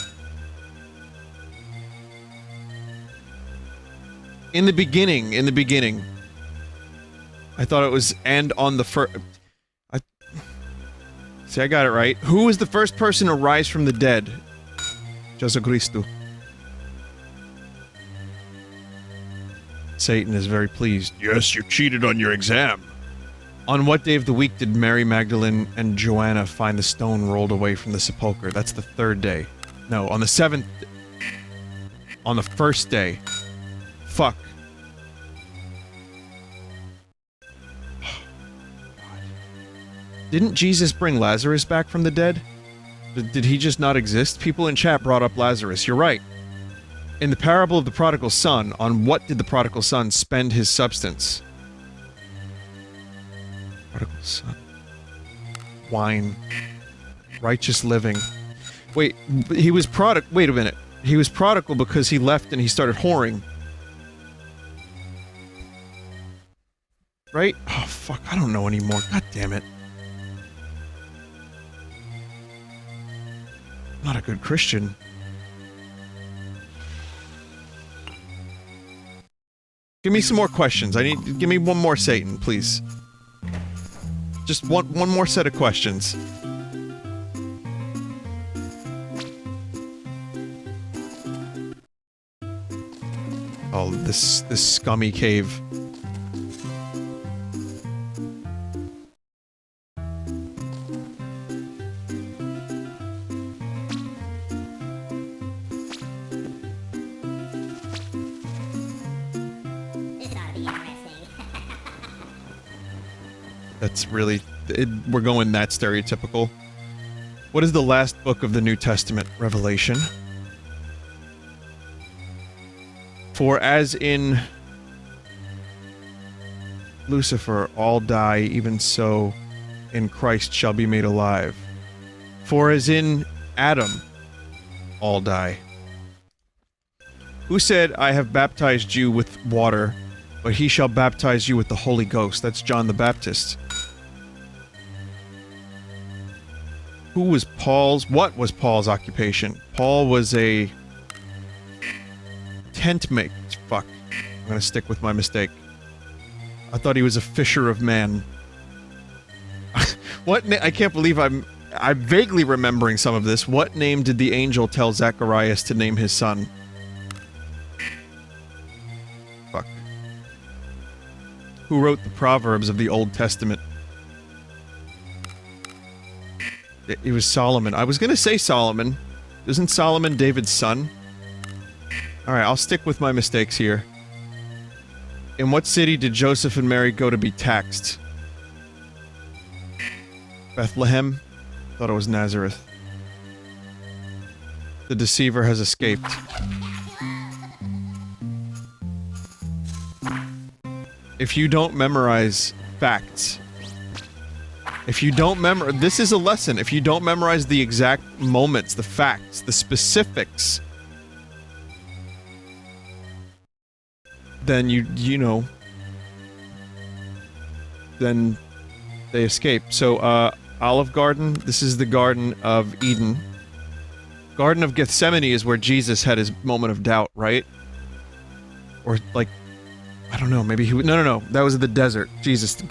In the beginning. I thought it was and on the first... See, I got it right. Who was the first person to rise from the dead? Jesus Christo. Satan is very pleased. Yes, you cheated on your exam. On what day of the week did Mary Magdalene and Joanna find the stone rolled away from the sepulchre? That's the 3rd day. No, on the 7th... On the 1st day. Fuck. Didn't Jesus bring Lazarus back from the dead? Did he just not exist? People in chat brought up Lazarus. You're right. In the parable of the prodigal son, on what did the prodigal son spend his substance? Prodigal son. Wine. Righteous living. Wait, he was wait a minute. He was prodigal because he left and he started whoring. Right? Oh, fuck, I don't know anymore. God damn it. Not a good Christian. Give me some more questions. Give me one more Satan, please. Just one more set of questions. Oh, this scummy cave. That's really... we're going that stereotypical. What is the last book of the New Testament? Revelation. For as in Lucifer all die, even so in Christ shall be made alive. For as in Adam all die. Who said, I have baptized you with water, but he shall baptize you with the Holy Ghost? That's John the Baptist. Who was Paul's... What was Paul's occupation? Paul was a... tent maker. Fuck. I'm gonna stick with my mistake. I thought he was a fisher of man. What I can't believe I'm vaguely remembering some of this. What name did the angel tell Zacharias to name his son? Fuck. Who wrote the Proverbs of the Old Testament? It was Solomon. I was gonna say Solomon. Isn't Solomon David's son? Alright, I'll stick with my mistakes here. In what city did Joseph and Mary go to be taxed? Bethlehem? Thought it was Nazareth. The deceiver has escaped. If you don't memorize facts... If you don't this is a lesson. If you don't memorize the exact moments, the facts, the specifics... then you know... then they escape. So, Olive Garden, this is the Garden of Eden. Garden of Gethsemane is where Jesus had his moment of doubt, right? Or, like... I don't know, maybe he would... No, that was the desert. Jesus.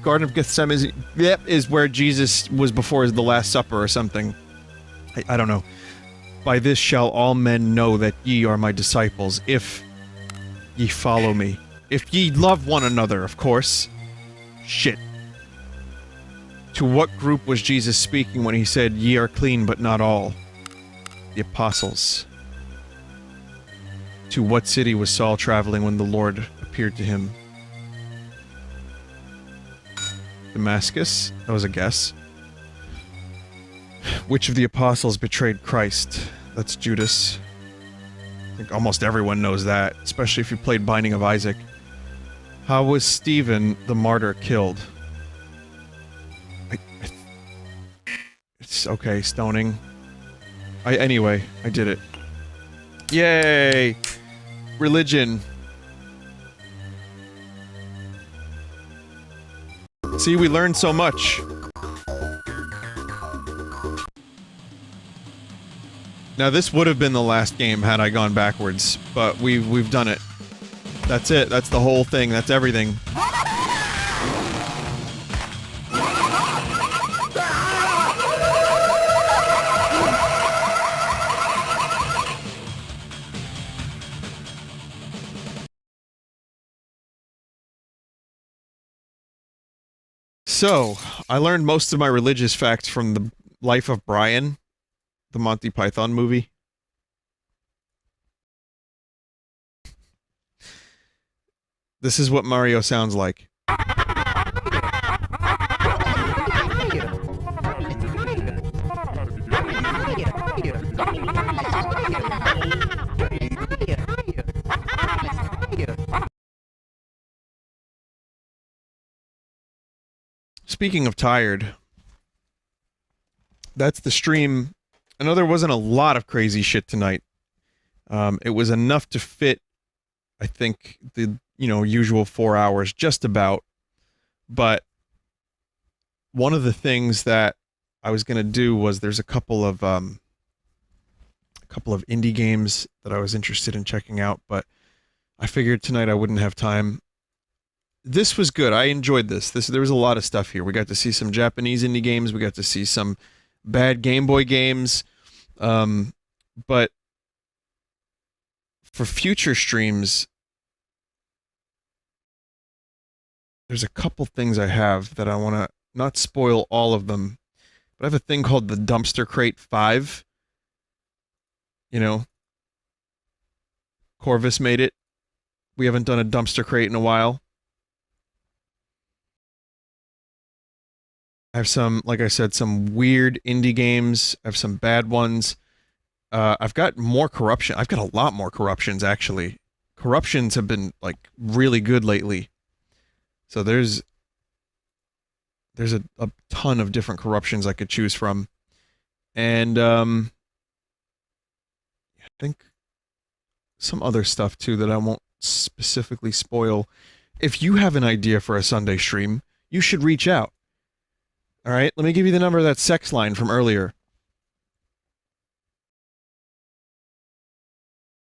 Garden of Gethsemane is where Jesus was before the Last Supper or something. I don't know. By this shall all men know that ye are my disciples, if ye follow me. If ye love one another, of course. Shit. To what group was Jesus speaking when he said, ye are clean but not all? The apostles. To what city was Saul traveling when the Lord appeared to him? Damascus? That was a guess. Which of the apostles betrayed Christ? That's Judas. I think almost everyone knows that, especially if you played Binding of Isaac. How was Stephen the martyr killed? It's okay, stoning. Anyway, I did it. Yay! Religion. See, we learned so much. Now, this would have been the last game had I gone backwards, but we've done it. That's it. That's the whole thing. That's everything. So, I learned most of my religious facts from the Life of Brian, the Monty Python movie. This is what Mario sounds like. Speaking of tired, that's the stream. I know there wasn't a lot of crazy shit tonight. It was enough to fit, I think, the, usual 4 hours, just about. But one of the things that I was going to do was there's a couple of indie games that I was interested in checking out, but I figured tonight I wouldn't have time. This was good. I enjoyed this. There was a lot of stuff here. We got to see some Japanese indie games. We got to see some bad Game Boy games. But for future streams, there's a couple things I have that I want to not spoil all of them. But I have a thing called the Dumpster Crate 5. Corvus made it. We haven't done a Dumpster Crate in a while. I have some, like I said, some weird indie games. I have some bad ones. I've got more corruption. I've got a lot more corruptions, actually. Corruptions have been, like, really good lately. So there's a ton of different corruptions I could choose from. And, I think some other stuff, too, that I won't specifically spoil. If you have an idea for a Sunday stream, you should reach out. Alright, let me give you the number of that sex line from earlier.